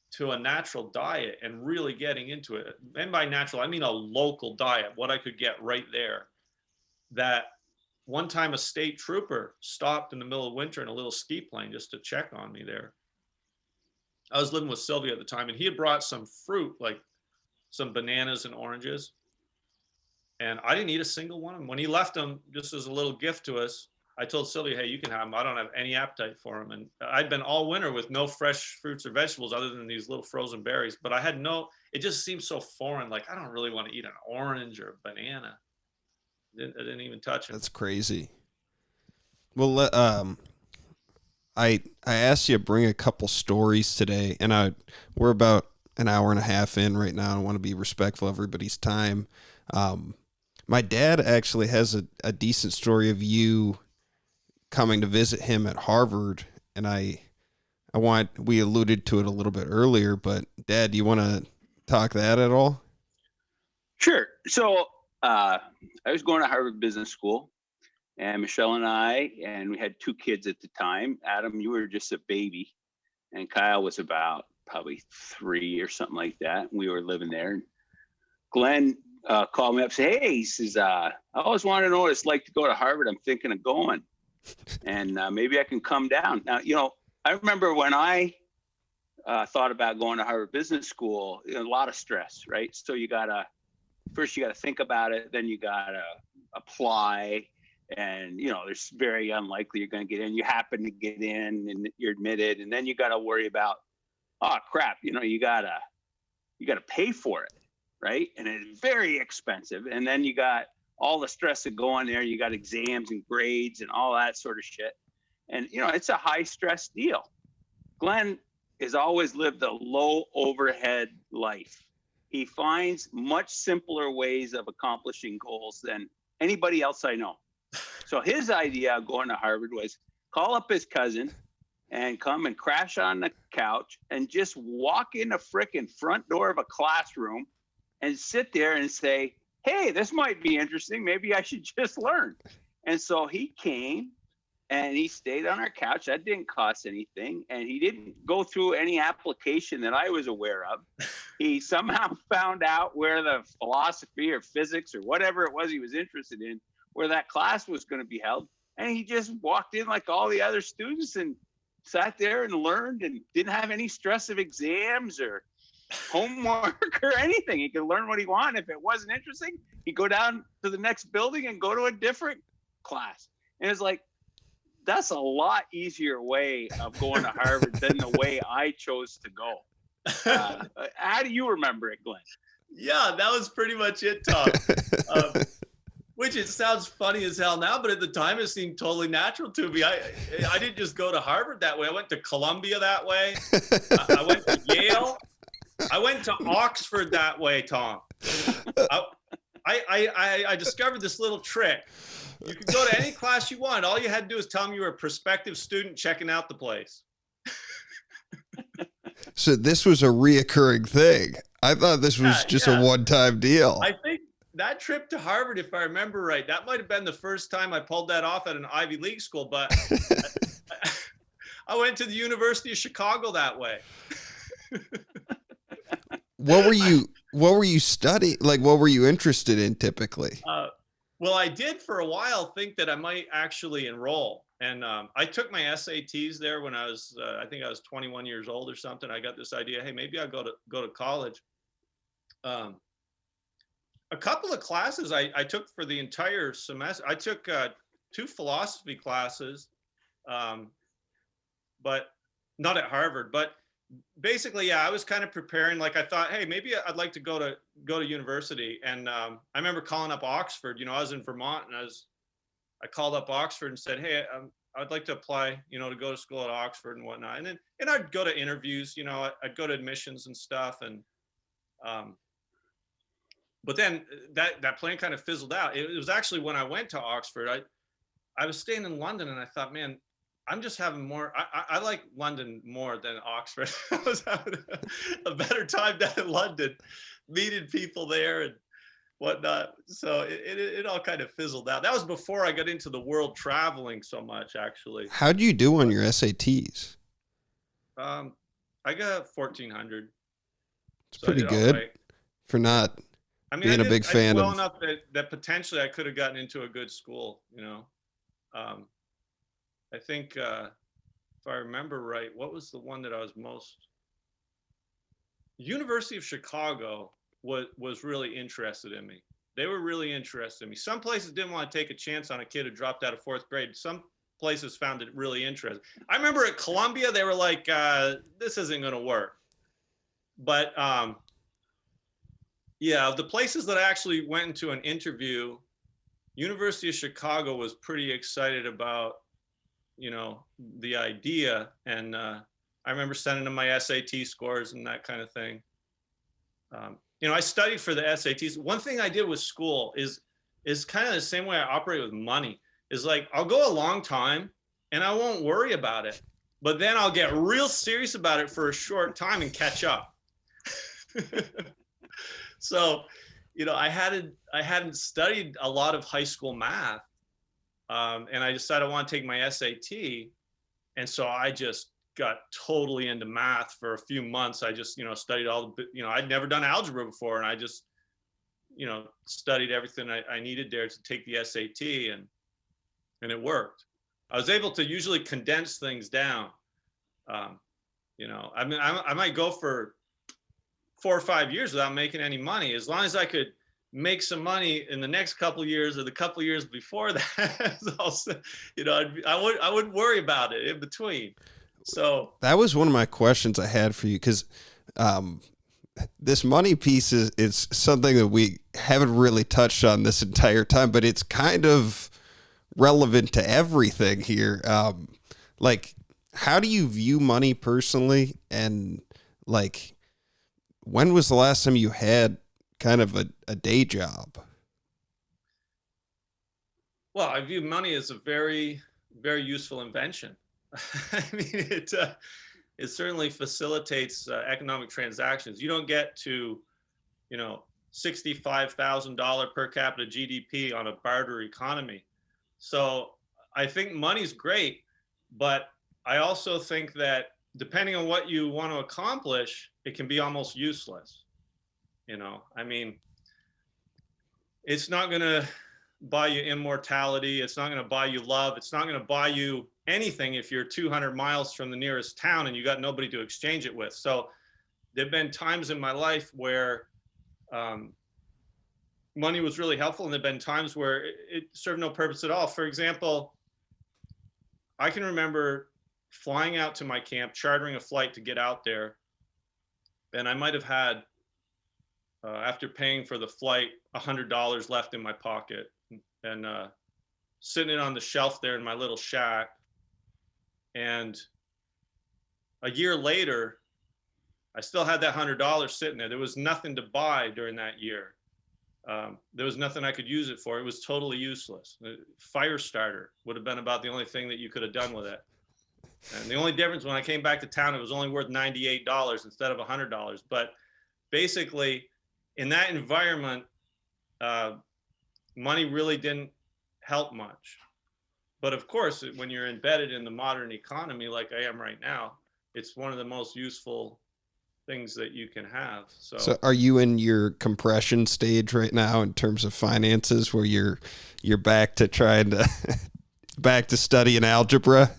to a natural diet and really getting into it. And by natural, I mean a local diet, what I could get right there. That one time a state trooper stopped in the middle of winter in a little ski plane just to check on me there. I was living with Sylvia at the time, and he had brought some fruit, like some bananas and oranges. And I didn't eat a single one of them. When he left them, just as a little gift to us, I told Sylvia, hey, you can have them. I don't have any appetite for them. And I'd been all winter with no fresh fruits or vegetables other than these little frozen berries. But I had it just seemed so foreign. Like, I don't really want to eat an orange or a banana. I didn't even touch it. That's crazy. Well, I asked you to bring a couple stories today, and we're about an hour and a half in right now. I want to be respectful of everybody's time. My dad actually has a decent story of you coming to visit him at Harvard, and we alluded to it a little bit earlier, but Dad, do you want to talk that at all? Sure. So I was going to Harvard Business School, and Michelle and we had 2 kids at the time. Adam, you were just a baby, and Kyle was about probably 3 or something like that. We were living there. Glenn called me up and said, hey, he says, I always wanted to know what it's like to go to Harvard. I'm thinking of going, and maybe I can come down. Now, I remember when I thought about going to Harvard Business School, a lot of stress, right? So first you gotta think about it, then you gotta apply, and there's very unlikely you're gonna get in. You happen to get in and you're admitted, and then you gotta worry about, oh crap, you gotta pay for it, right? And it's very expensive. And then you got all the stress of going there. You got exams and grades and all that sort of shit. And it's a high stress deal. Glenn has always lived a low overhead life. He finds much simpler ways of accomplishing goals than anybody else I know. So his idea of going to Harvard was call up his cousin and come and crash on the couch and just walk in the frickin' front door of a classroom and sit there and say, hey, this might be interesting. Maybe I should just learn. And so he came and he stayed on our couch. That didn't cost anything. And he didn't go through any application that I was aware of. He somehow found out where the philosophy or physics or whatever it was he was interested in, where that class was going to be held. And he just walked in like all the other students and sat there and learned and didn't have any stress of exams or homework or anything. He could learn what he wanted. If it wasn't interesting, he'd go down to the next building and go to a different class. And it's like, that's a lot easier way of going to Harvard than the way I chose to go. How do you remember it, Glenn? Yeah, that was pretty much it, Tom. Which it sounds funny as hell now, but at the time it seemed totally natural to me. I didn't just go to Harvard that way. I went to Columbia that way. I went to Yale. I went to Oxford that way, Tom. I discovered this little trick. You could go to any class you want. All you had to do is tell them you were a prospective student checking out the place. So this was a reoccurring thing. I thought this was just a one-time deal. I think that trip to Harvard, if I remember right, that might have been the first time I pulled that off at an Ivy League school, but I went to the University of Chicago that way. What were you studying? Like, what were you interested in typically? Well, I did for a while think that I might actually enroll. And I took my SATs there when I was, I think I was 21 years old or something. I got this idea, hey, maybe I'll go to college. A couple of classes I took for the entire semester. I took 2 philosophy classes, but not at Harvard. But basically, yeah, I was kind of preparing. Like I thought, hey, maybe I'd like to go to university. And I remember calling up Oxford. I was in Vermont, and I called up Oxford and said, hey, I'd like to apply, to go to school at Oxford and whatnot. And I'd go to interviews. I'd go to admissions and stuff. And but then that plan kind of fizzled out. It was actually when I went to Oxford. I was staying in London, and I thought, man, I'm just having more. I like London more than Oxford. I was having a better time down in London, meeting people there and whatnot. So it all kind of fizzled out. That was before I got into the world traveling so much, actually. How'd you do on your SATs? I got 1,400. It's pretty good right for not being a big fan well enough that potentially I could have gotten into a good school. I think if I remember right, what was the one that I was most? University of Chicago was really interested in me. really interested in me. Some places didn't want to take a chance on a kid who dropped out of 4th grade. Some places found it really interesting. I remember at Columbia, they were like, this isn't going to work. But yeah, of the places that I actually went into an interview, University of Chicago was pretty excited about, you know, the idea. And I remember sending them my SAT scores and that kind of thing. You know, I studied for the SATs. One thing I did with school is kind of the same way I operate with money. Is like, I'll go a long time and I won't worry about it, but then I'll get real serious about it for a short time and catch up. So, you know, I hadn't studied a lot of high school math, and I decided I want to take my SAT, and so I just got totally into math for a few months. I just, you know, studied all the, you know, I'd never done algebra before, and I just, you know, studied everything I needed there to take the SAT, and it worked. I was able to usually condense things down. You know, I mean, I might go for 4 or 5 years without making any money. As long as I could make some money in the next couple of years or the couple of years before that, you know, I wouldn't worry about it in between. So that was one of my questions I had for you, because this money piece is something that we haven't really touched on this entire time, but it's kind of relevant to everything here. Like, how do you view money personally? And like, when was the last time you had kind of a day job? Well, I view money as a very, very useful invention. I mean, it certainly facilitates economic transactions. You don't get to, you know, $65,000 per capita GDP on a barter economy. So I think money's great, but I also think that depending on what you want to accomplish, it can be almost useless. You know, I mean, it's not going to buy you immortality. It's not going to buy you love. It's not going to buy you anything if you're 200 miles from the nearest town and you got nobody to exchange it with. So there've been times in my life where money was really helpful, and there've been times where it served no purpose at all. For example, I can remember flying out to my camp, chartering a flight to get out there, and I might have had, after paying for the flight, $100 left in my pocket, and sitting it on the shelf there in my little shack. And a year later, I still had that $100 sitting there. There was nothing to buy during that year. There was nothing I could use it for. It was totally useless. The fire starter would have been about the only thing that you could have done with it. And the only difference, when I came back to town, it was only worth $98 instead of $100. But basically, in that environment, money really didn't help much. But of course, when you're embedded in the modern economy like I am right now, it's one of the most useful things that you can have. So are you in your compression stage right now in terms of finances, where you're back to trying to back to studying algebra?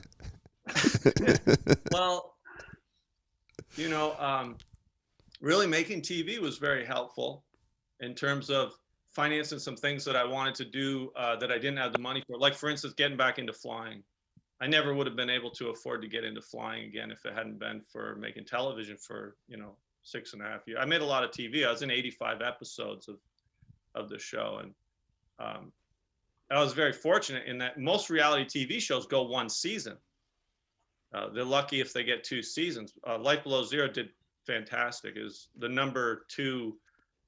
Well, you know, really making TV was very helpful in terms of financing some things that I wanted to do that I didn't have the money for. Like, for instance, getting back into flying. I never would have been able to afford to get into flying again if it hadn't been for making television for, you know, 6.5 years. I made a lot of TV. I was in 85 episodes of the show. And I was very fortunate in that most reality TV shows go one season. They're lucky if they get 2 seasons. Life Below Zero did fantastic. It was the #2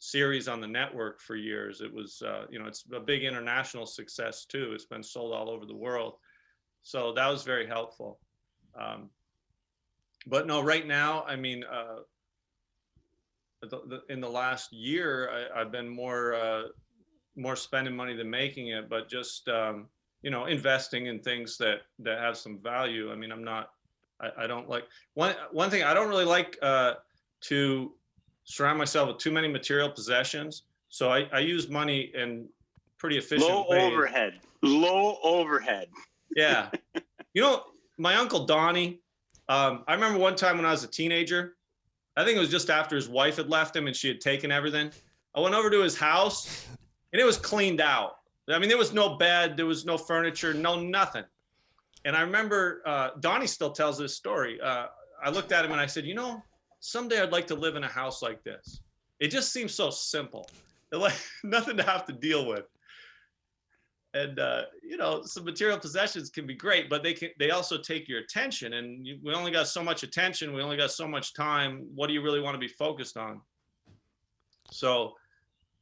series on the network for years. It was, you know, it's a big international success too. It's been sold all over the world. So that was very helpful. But no, right now, I mean, in the last year, I've been more spending money than making it, but just, you know, investing in things that have some value. I mean, I don't like, one thing, I don't really like to surround myself with too many material possessions. So I use money in pretty efficient ways. Low overhead. Yeah. You know, my Uncle Donnie, I remember one time when I was a teenager, I think it was just after his wife had left him and she had taken everything. I went over to his house and it was cleaned out. I mean, there was no bed, there was no furniture, no nothing. And I remember Donnie still tells this story. I looked at him and I said, someday I'd like to live in a house like this. It just seems so simple, like nothing to have to deal with. And some material possessions can be great, but they also take your attention. And we only got so much attention. We only got so much time. What do you really want to be focused on? So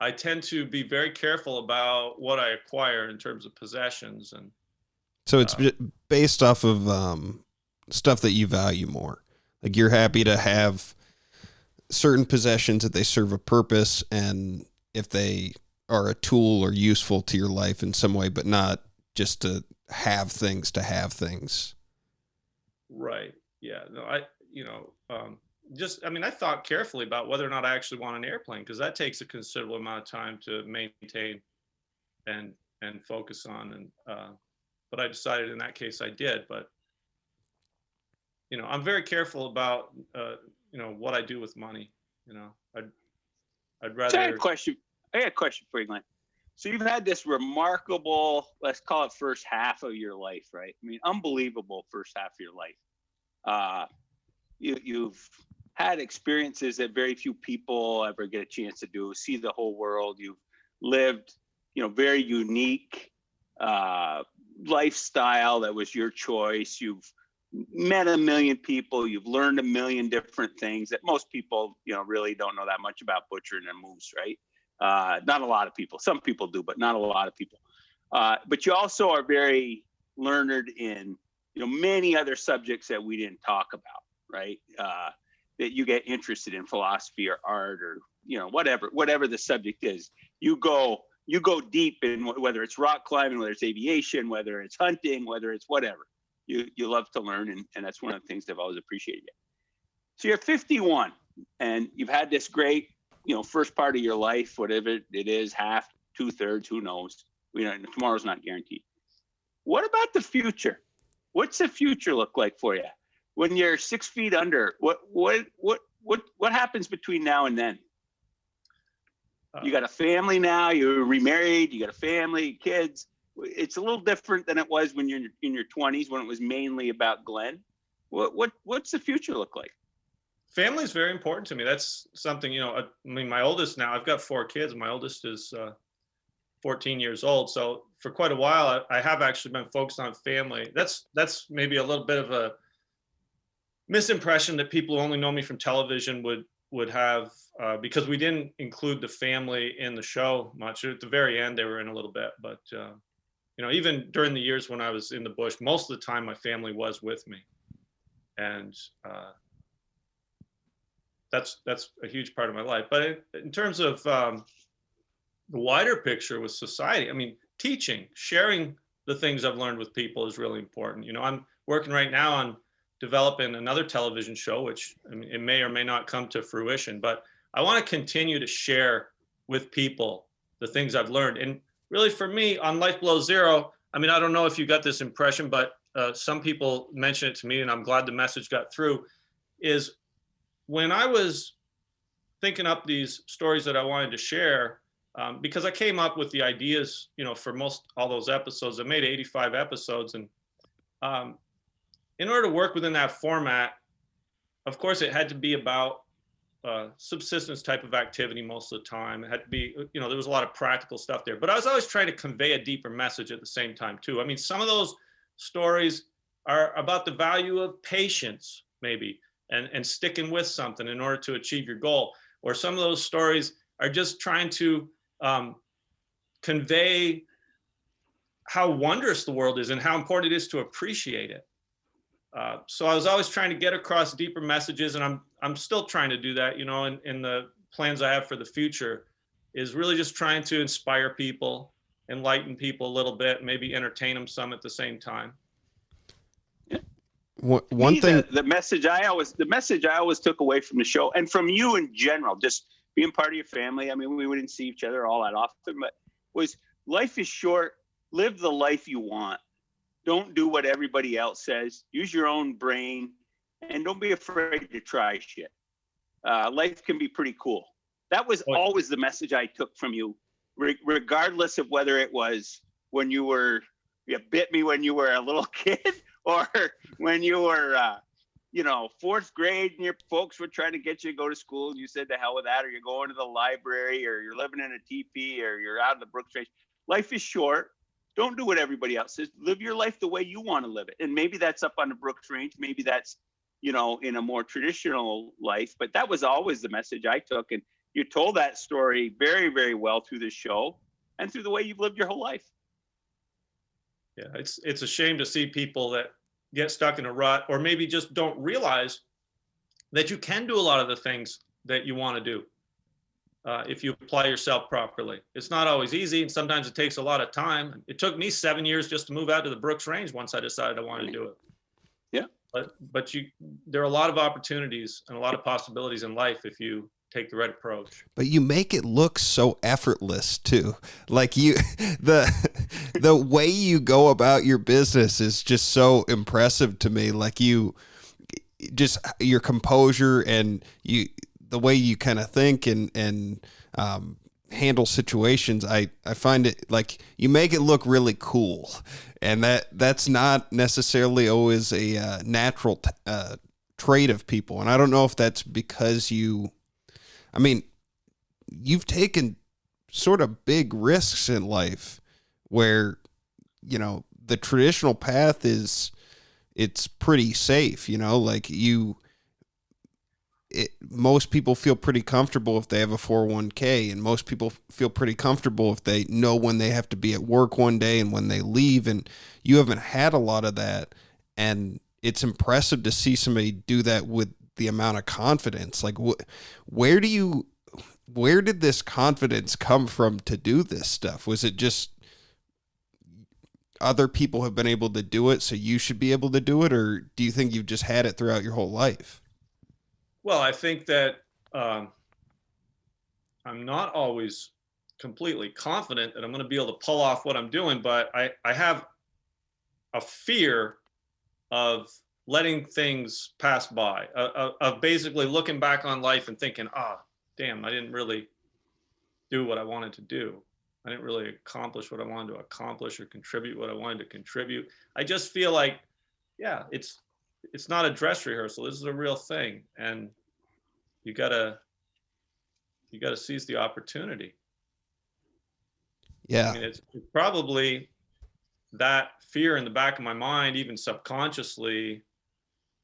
I tend to be very careful about what I acquire in terms of possessions. And so it's based off of stuff that you value more. Like you're happy to have certain possessions that they serve a purpose, and if they are a tool or useful to your life in some way, but not just to have things to have things. Right. Yeah. No, I thought carefully about whether or not I actually want an airplane, because that takes a considerable amount of time to maintain and focus on. And, but I decided in that case I did, but I'm very careful about, what I do with money. I'd rather. So I got a question for you, Glenn. So you've had this remarkable, let's call it first half of your life, right? I mean, unbelievable first half of your life. You've had experiences that very few people ever get a chance to do, see the whole world. You've lived, very unique lifestyle that was your choice. You've met a million people. You've learned a million different things that most people, really don't know that much about butchering and moose, right? Not a lot of people. Some people do, but not a lot of people. But you also are very learned in, many other subjects that we didn't talk about, right? That you get interested in, philosophy or art or, whatever the subject is. You go deep in, whether it's rock climbing, whether it's aviation, whether it's hunting, whether it's whatever. You love to learn, and that's one of the things I've always appreciated. So you're 51, and you've had this great, first part of your life, whatever it is, half, 2/3, who knows? Tomorrow's not guaranteed. What about the future? What's the future look like for you? When you're 6 feet under, what happens between now and then? You got a family now, you're remarried, you got a family, kids. It's a little different than it was when you're in your 20s, when it was mainly about Glenn. What's the future look like? Family is very important to me. That's something, my oldest now, I've got 4 kids. My oldest is 14 years old. So for quite a while, I have actually been focused on family. That's maybe a little bit of a misimpression that people who only know me from television would have, because we didn't include the family in the show much. At the very end, they were in a little bit, but even during the years when I was in the bush, most of the time my family was with me. And that's a huge part of my life. But in terms of the wider picture with society, I mean, teaching, sharing the things I've learned with people is really important. I'm working right now on developing another television show, which it may or may not come to fruition, but I want to continue to share with people the things I've learned. And really for me on Life Below Zero, I don't know if you got this impression, but some people mentioned it to me, and I'm glad the message got through, is when I was thinking up these stories that I wanted to share, because I came up with the ideas, for all those episodes. I made 85 episodes, and in order to work within that format, of course, it had to be about subsistence type of activity most of the time. It had to be, there was a lot of practical stuff there, but I was always trying to convey a deeper message at the same time too. Some of those stories are about the value of patience, maybe, and sticking with something in order to achieve your goal. Or some of those stories are just trying to convey how wondrous the world is and how important it is to appreciate it. So I was always trying to get across deeper messages, and I'm still trying to do that, in the plans I have for the future, is really just trying to inspire people, enlighten people a little bit, maybe entertain them some at the same time. One thing, the message I always took away from the show, and from you in general, just being part of your family. We wouldn't see each other all that often, but was life is short. Live the life you want. Don't do what everybody else says. Use your own brain, and don't be afraid to try shit. Life can be pretty cool. That was always the message I took from you regardless of whether it was when you bit me when you were a little kid, or when you were, fourth grade and your folks were trying to get you to go to school and you said to hell with that, or you're going to the library, or you're living in a teepee, or you're out in the Brooks Range. Life is short. Don't do what everybody else says. Live your life the way you want to live it. And maybe that's up on the Brooks Range. Maybe that's, in a more traditional life. But that was always the message I took. And you told that story very, very well through the show and through the way you've lived your whole life. Yeah, it's a shame to see people that get stuck in a rut, or maybe just don't realize that you can do a lot of the things that you want to do if you apply yourself properly. It's not always easy, and sometimes it takes a lot of time. It took me 7 years just to move out to the Brooks Range once I decided I wanted to do it. Yeah. But there are a lot of opportunities and a lot of possibilities in life if you take the right approach. But you make it look so effortless too. Like the way you go about your business is just so impressive to me. Like your composure and the way you kind of think and handle situations. I find it like you make it look really cool, and that's not necessarily always a natural trait of people. And I don't know if that's because you've taken sort of big risks in life where, the traditional path it's pretty safe, like most people feel pretty comfortable if they have a 401k, and most people feel pretty comfortable if they know when they have to be at work one day and when they leave. And you haven't had a lot of that. And it's impressive to see somebody do that with the amount of confidence. Like where did this confidence come from to do this stuff? Was it just other people have been able to do it, so you should be able to do it? Or do you think you've just had it throughout your whole life? Well, I think that I'm not always completely confident that I'm going to be able to pull off what I'm doing, but I have a fear of letting things pass by, of basically looking back on life and thinking, damn, I didn't really do what I wanted to do. I didn't really accomplish what I wanted to accomplish or contribute what I wanted to contribute. I just feel like, yeah, it's not a dress rehearsal. This is a real thing. And you gotta seize the opportunity. Yeah. I mean, it's probably that fear in the back of my mind, even subconsciously,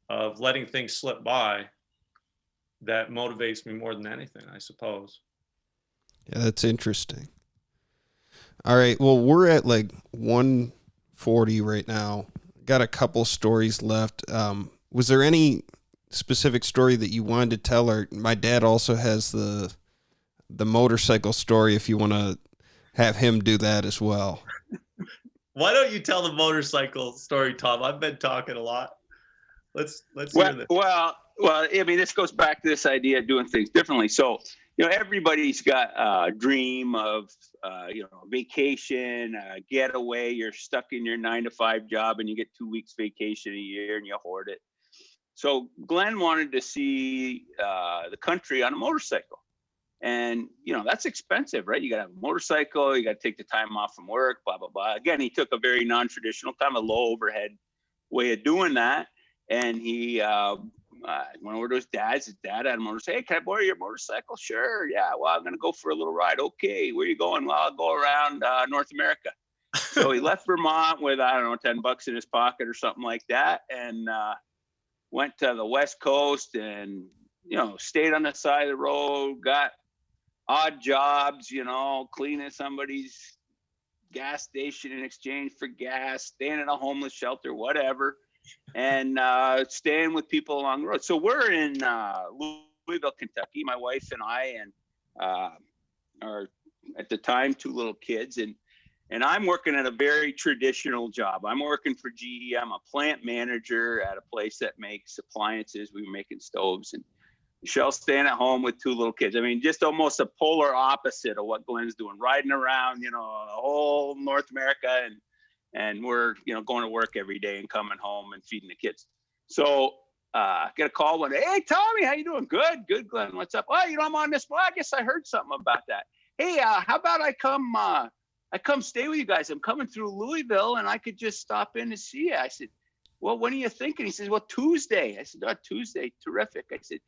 of letting things slip by, that motivates me more than anything, I suppose. Yeah, that's interesting. All right. Well, we're at like 140 right now. Got a couple stories left. Was there any specific story that you wanted to tell? Or my dad also has the motorcycle story, if you want to have him do that as well. Why don't you tell the motorcycle story, Tom? I've been talking a lot. Let's hear this. Well, I mean, this goes back to this idea of doing things differently. So, everybody's got a dream of, vacation, getaway. You're stuck in your 9-to-5 job and you get 2 weeks vacation a year and you hoard it. So Glenn wanted to see the country on a motorcycle. And, that's expensive, right? You got to have a motorcycle. You got to take the time off from work, blah, blah, blah. Again, he took a very non-traditional, kind of a low overhead way of doing that. And he went over to his dad. His dad had a motorcycle. Hey, can I borrow your motorcycle? Sure. Yeah. Well, I'm going to go for a little ride. Okay. Where are you going? Well, I'll go around North America. So he left Vermont with, I don't know, $10 in his pocket or something like that. And went to the West Coast and, stayed on the side of the road, got odd jobs, cleaning somebody's gas station in exchange for gas, staying in a homeless shelter, whatever. And staying with people along the road. So we're in Louisville, Kentucky, my wife and I, and our, at the time, 2 little kids. And I'm working at a very traditional job. I'm working for GE. I'm a plant manager at a place that makes appliances. We were making stoves. And Michelle's staying at home with 2 little kids. I mean, just almost a polar opposite of what Glenn's doing, riding around, the whole North America. And we're, going to work every day and coming home and feeding the kids. So get a call one day. Hey, Tommy, how you doing? Good, Glenn. What's up? Oh, I'm on this. Well, I guess I heard something about that. hey, how about I come stay with you guys? I'm coming through Louisville, and I could just stop in and see you. I said, well, when are you thinking? He says, well, Tuesday. I said, oh, Tuesday, terrific. I said,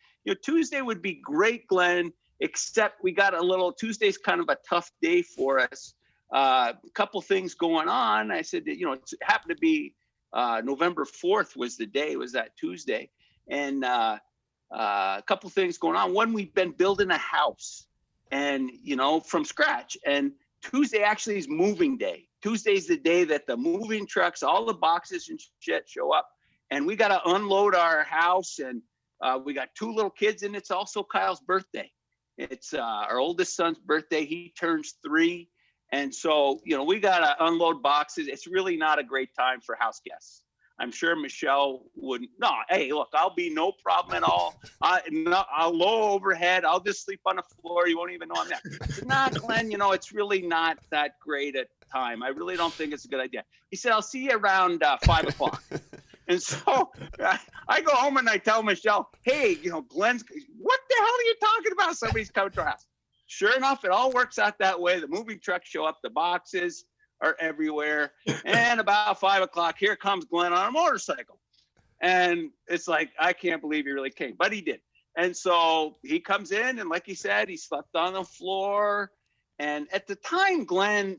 Tuesday would be great, Glenn, except we got Tuesday's kind of a tough day for us. A couple things going on. I said, it happened to be November 4th was the day, was that Tuesday. And a couple things going on. One, we've been building a house and, from scratch. And Tuesday actually is moving day. Tuesday's the day that the moving trucks, all the boxes and shit show up. And we got to unload our house. And we got 2 little kids, and it's also Kyle's birthday. It's our oldest son's birthday. He turns 3. And so, we got to unload boxes. It's really not a great time for house guests. I'm sure Michelle wouldn't. No, hey, look, I'll be no problem at all. I'll low overhead. I'll just sleep on the floor. You won't even know I'm there. Nah, Glenn, it's really not that great a time. I really don't think it's a good idea. He said, I'll see you around 5 o'clock. And so I go home and I tell Michelle, hey, Glenn's, what the hell are you talking about? Somebody's coming to our house. Sure enough, it all works out that way. The moving trucks show up, the boxes are everywhere. And about 5 o'clock, here comes Glenn on a motorcycle. And it's like, I can't believe he really came, but he did. And so he comes in, and like he said, he slept on the floor. And at the time, Glenn,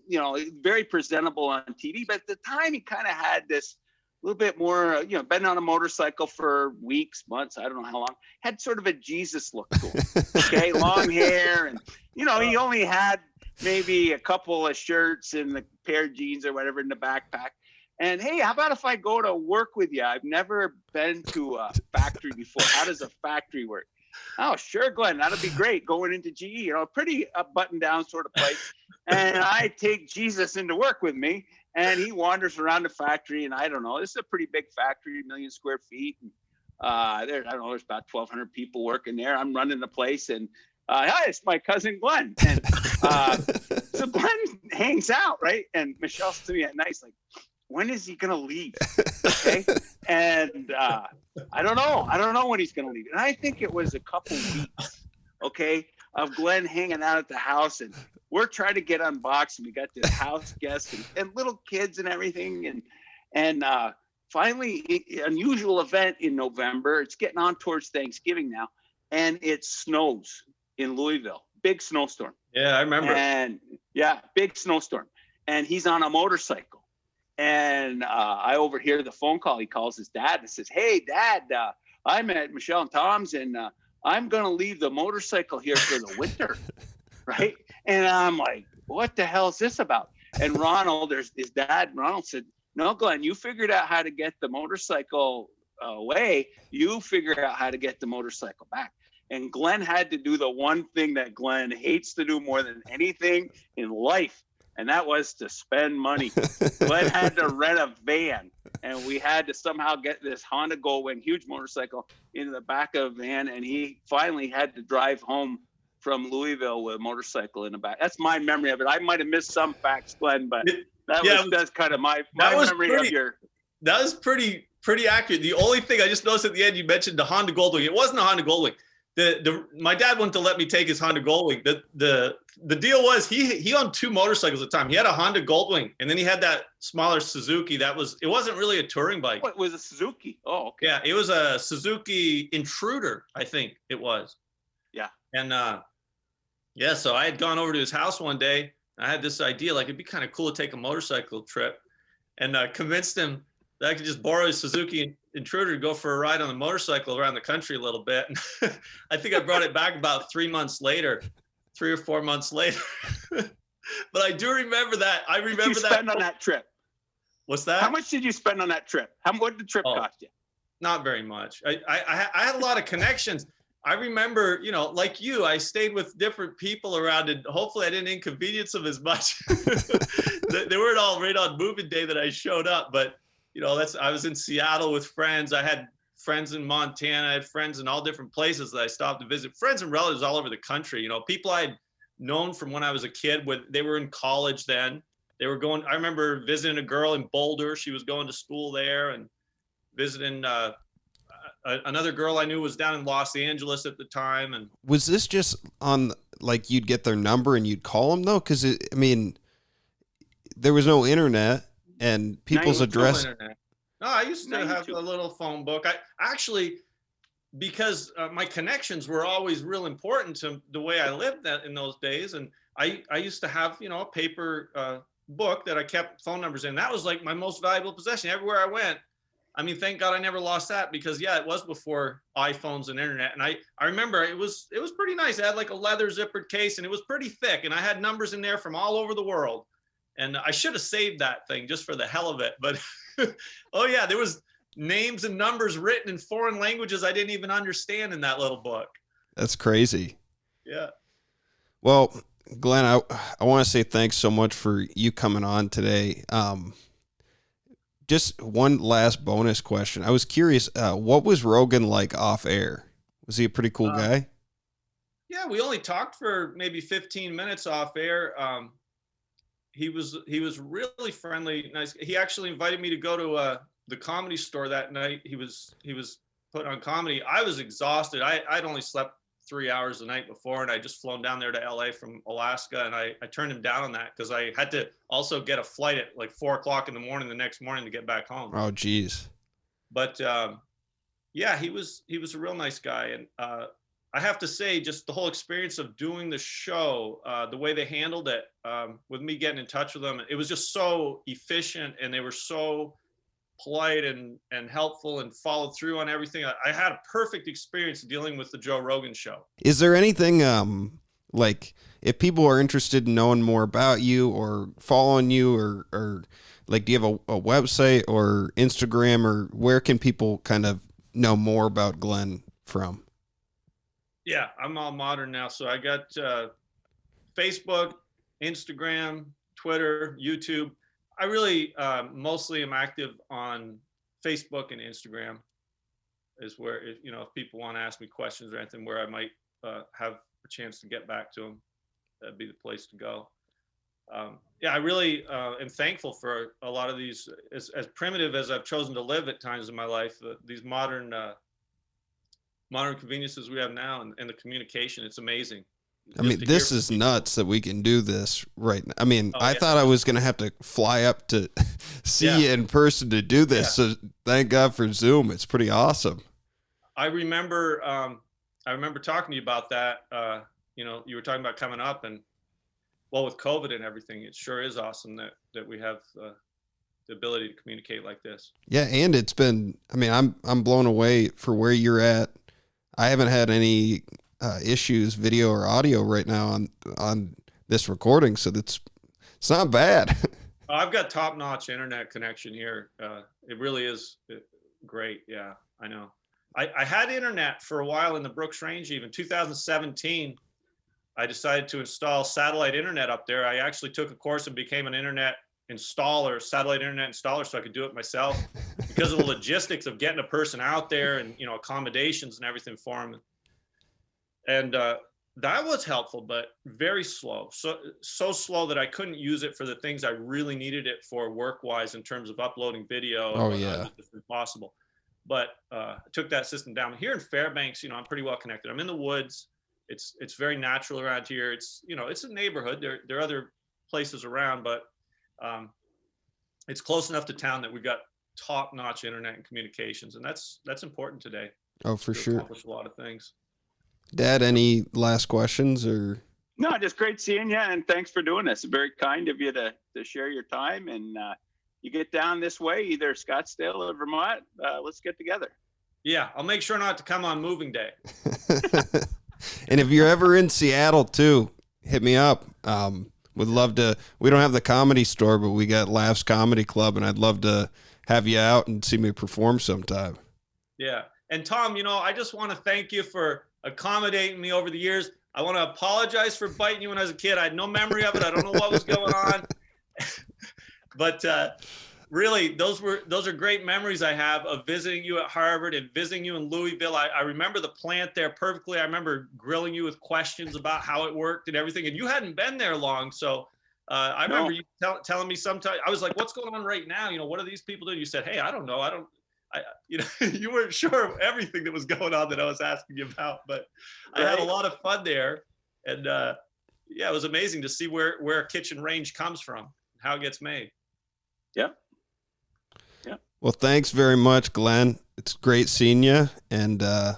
very presentable on TV, but at the time he kind of had this little bit more, been on a motorcycle for weeks, months, I don't know how long, had sort of a Jesus look to him. Okay, long hair. And, he only had maybe a couple of shirts and a pair of jeans or whatever in the backpack. And hey, how about if I go to work with you? I've never been to a factory before. How does a factory work? Oh, sure, Glenn, that'll be great. Going into GE, pretty buttoned down sort of place. And I take Jesus into work with me, and he wanders around the factory. And I don't know, this is a pretty big factory, 1 million square feet. And, there's about 1,200 people working there. I'm running the place, and hi, it's my cousin Glenn. And so Glenn hangs out, right? And Michelle's to me at night, like, when is he going to leave? Okay. And I don't know when he's going to leave. And I think it was a couple weeks, okay, of Glenn hanging out at the house. And we're trying to get unboxed. And we got this house guests and little kids and everything. And finally, unusual event in November. It's getting on towards Thanksgiving now. And it snows in Louisville. Big snowstorm. Yeah, I remember. And yeah, big snowstorm. And he's on a motorcycle. And I overhear the phone call. He calls his dad and says, hey, Dad, I'm at Michelle and Tom's, and I'm going to leave the motorcycle here for the winter. Right. And I'm like, what the hell is this about? And Ronald, his dad, Ronald said, no, Glenn, you figured out how to get the motorcycle away. You figure out how to get the motorcycle back. And Glenn had to do the one thing that Glenn hates to do more than anything in life. And that was to spend money. Glenn had to rent a van, and we had to somehow get this Honda Goldwing, huge motorcycle, into the back of a van. And he finally had to drive home from Louisville with a motorcycle in the back. That's my memory of it. I might have missed some facts, Glenn, but that's kind of my memory of your. That was pretty accurate. The only thing I just noticed at the end, you mentioned the Honda Goldwing. It wasn't a Honda Goldwing. My dad wanted to let me take his Honda Goldwing. The deal was he owned 2 motorcycles at the time. He had a Honda Goldwing, and then he had that smaller Suzuki. It wasn't really a touring bike. What was a Suzuki? Oh, okay. Yeah, it was a Suzuki Intruder, I think it was. Yeah. And so I had gone over to his house one day. I had this idea, like it'd be kind of cool to take a motorcycle trip, and convinced him that I could just borrow his Suzuki Intruder to go for a ride on the motorcycle around the country a little bit. I think I brought it back about 3 or 4 months later. But I do remember that. I remember that. What did you spend on that trip? What's that? How much did you spend on that trip? What did the trip cost you? Not very much. I had a lot of connections. I remember, like you, I stayed with different people around, and hopefully I didn't inconvenience them as much. They weren't all right on moving day that I showed up, but I was in Seattle with friends. I had friends in Montana. I had friends in all different places that I stopped to visit. Friends and relatives all over the country. People I'd known from when I was a kid. They were in college then. They were going. I remember visiting a girl in Boulder. She was going to school there, and visiting another girl I knew was down in Los Angeles at the time. And was this just on like you'd get their number and you'd call them though? Because I mean, there was no internet and people's address. No, I used to have 92. a little phone book. I actually, because my connections were always real important to the way I lived in those days, and I used to have, you know, a paper book that I kept phone numbers in. That was like my most valuable possession everywhere I went. I mean, thank God I never lost that, because yeah, it was before iPhones and internet. And I remember it was pretty nice. It had like a leather zippered case and it was pretty thick, and I had numbers in there from all over the world. And I should have saved that thing just for the hell of it. But oh yeah, there was names and numbers written in foreign languages I didn't even understand in that little book. That's crazy. Yeah. Well, Glenn, I want to say thanks so much for you coming on today. Just one last bonus question. I was curious, what was Rogan like off air? Was he a pretty cool guy? Yeah, we only talked for maybe 15 minutes off air. He was really friendly, nice. He actually invited me to go to the Comedy Store that night. He was put on comedy. I was exhausted. I'd only slept 3 hours the night before, and I just flown down there to LA from Alaska, and I turned him down on that because I had to also get a flight at like 4 o'clock in the morning the next morning to get back home. Oh, geez. But yeah, he was a real nice guy, and I have to say, just the whole experience of doing the show, the way they handled it, with me getting in touch with them, it was just so efficient, and they were so polite and helpful and followed through on everything. I had a perfect experience dealing with the Joe Rogan show. Is there anything, like if people are interested in knowing more about you or following you or like, do you have a website or Instagram, or where can people kind of know more about Glenn from? Yeah, I'm all modern now. So I got Facebook, Instagram, Twitter, YouTube. I really mostly am active on Facebook and Instagram is where, if people want to ask me questions or anything where I might have a chance to get back to them, that'd be the place to go. Yeah, I really am thankful for a lot of these, as primitive as I've chosen to live at times in my life, these modern conveniences we have now, and the communication. It's amazing. I mean, this is nuts that we can do this right now. I mean, I thought I was going to have to fly up to see you in person to do this. So thank God for Zoom. It's pretty awesome. I remember talking to you about that. You were talking about coming up, and well, with COVID and everything, it sure is awesome that we have the ability to communicate like this. Yeah. And it's been, I mean, I'm blown away for where you're at. I haven't had any issues, video or audio right now on this recording, so it's not bad. I've got top-notch internet connection here. It really is great. Yeah, I know. I had internet for a while in the Brooks Range. Even 2017, I decided to install satellite internet up there. I actually took a course and became an internet installer, satellite internet installer, so I could do it myself because of the logistics of getting a person out there and accommodations and everything for them. And that was helpful, but very slow. So slow that I couldn't use it for the things I really needed it for work-wise in terms of uploading video. Oh, yeah. It's impossible. But I took that system down. Here in Fairbanks, I'm pretty well connected. I'm in the woods. It's very natural around here. It's a neighborhood. There are other places around, but it's close enough to town that we've got top-notch internet and communications, and that's important today. Oh, for sure. Accomplish a lot of things. Dad, any last questions or? No, just great seeing you, and thanks for doing this. Very kind of you to share your time, and you get down this way, either Scottsdale or Vermont, let's get together. Yeah, I'll make sure not to come on moving day. And if you're ever in Seattle too, hit me up. Would love to. We don't have the Comedy Store, but we got Laughs Comedy Club, and I'd love to have you out and see me perform sometime. Yeah. And Tom, I just want to thank you for accommodating me over the years. I want to apologize for biting you when I was a kid. I had no memory of it. I don't know what was going on. But really, those are great memories I have of visiting you at Harvard and visiting you in Louisville. I remember the plant there perfectly. I remember grilling you with questions about how it worked and everything. And you hadn't been there long. So I remember you telling me sometime, I was like, what's going on right now? What are these people doing? You said, hey, I don't know. You weren't sure of everything that was going on that I was asking you about, but I had a lot of fun there. And yeah, it was amazing to see where a kitchen range comes from, how it gets made. Yeah. Well, thanks very much, Glenn. It's great seeing you. And if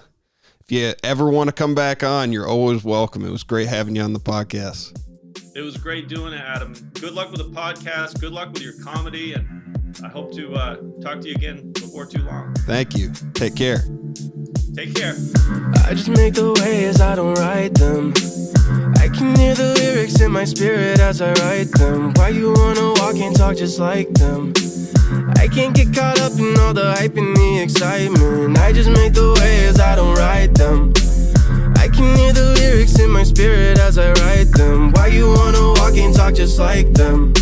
you ever want to come back on, you're always welcome. It was great having you on the podcast. It was great doing it, Adam. Good luck with the podcast. Good luck with your comedy. And I hope to talk to you again before too long. Thank you. Take care. Take care. I just make the waves, I don't write them. I can hear the lyrics in my spirit as I write them. Why you wanna walk and talk just like them? I can't get caught up in all the hype and the excitement. I just make the waves, I don't write them. I can hear the lyrics in my spirit as I write them. Why you wanna walk and talk just like them?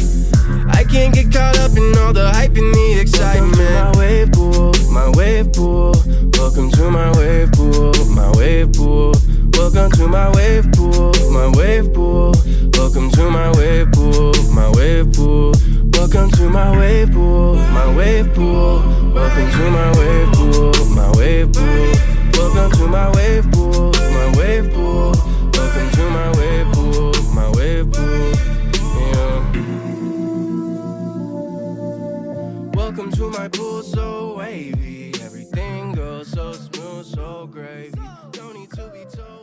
I can't get caught up in all the hype and the excitement. Welcome to my wave pool, my wave pool. Welcome to my wave pool, my wave pool. Welcome to my wave pool, my wave pool. Welcome to my wave pool, my wave pool. Welcome to my wave pool, my wave pool. Welcome to my wave pool, my wave pool. Welcome to my wave pool, my wave pool. Welcome to my wave pool, my wave pool. Yeah. Welcome to my pool, so wavy. Everything goes so smooth, so gravy. Don't need to be told.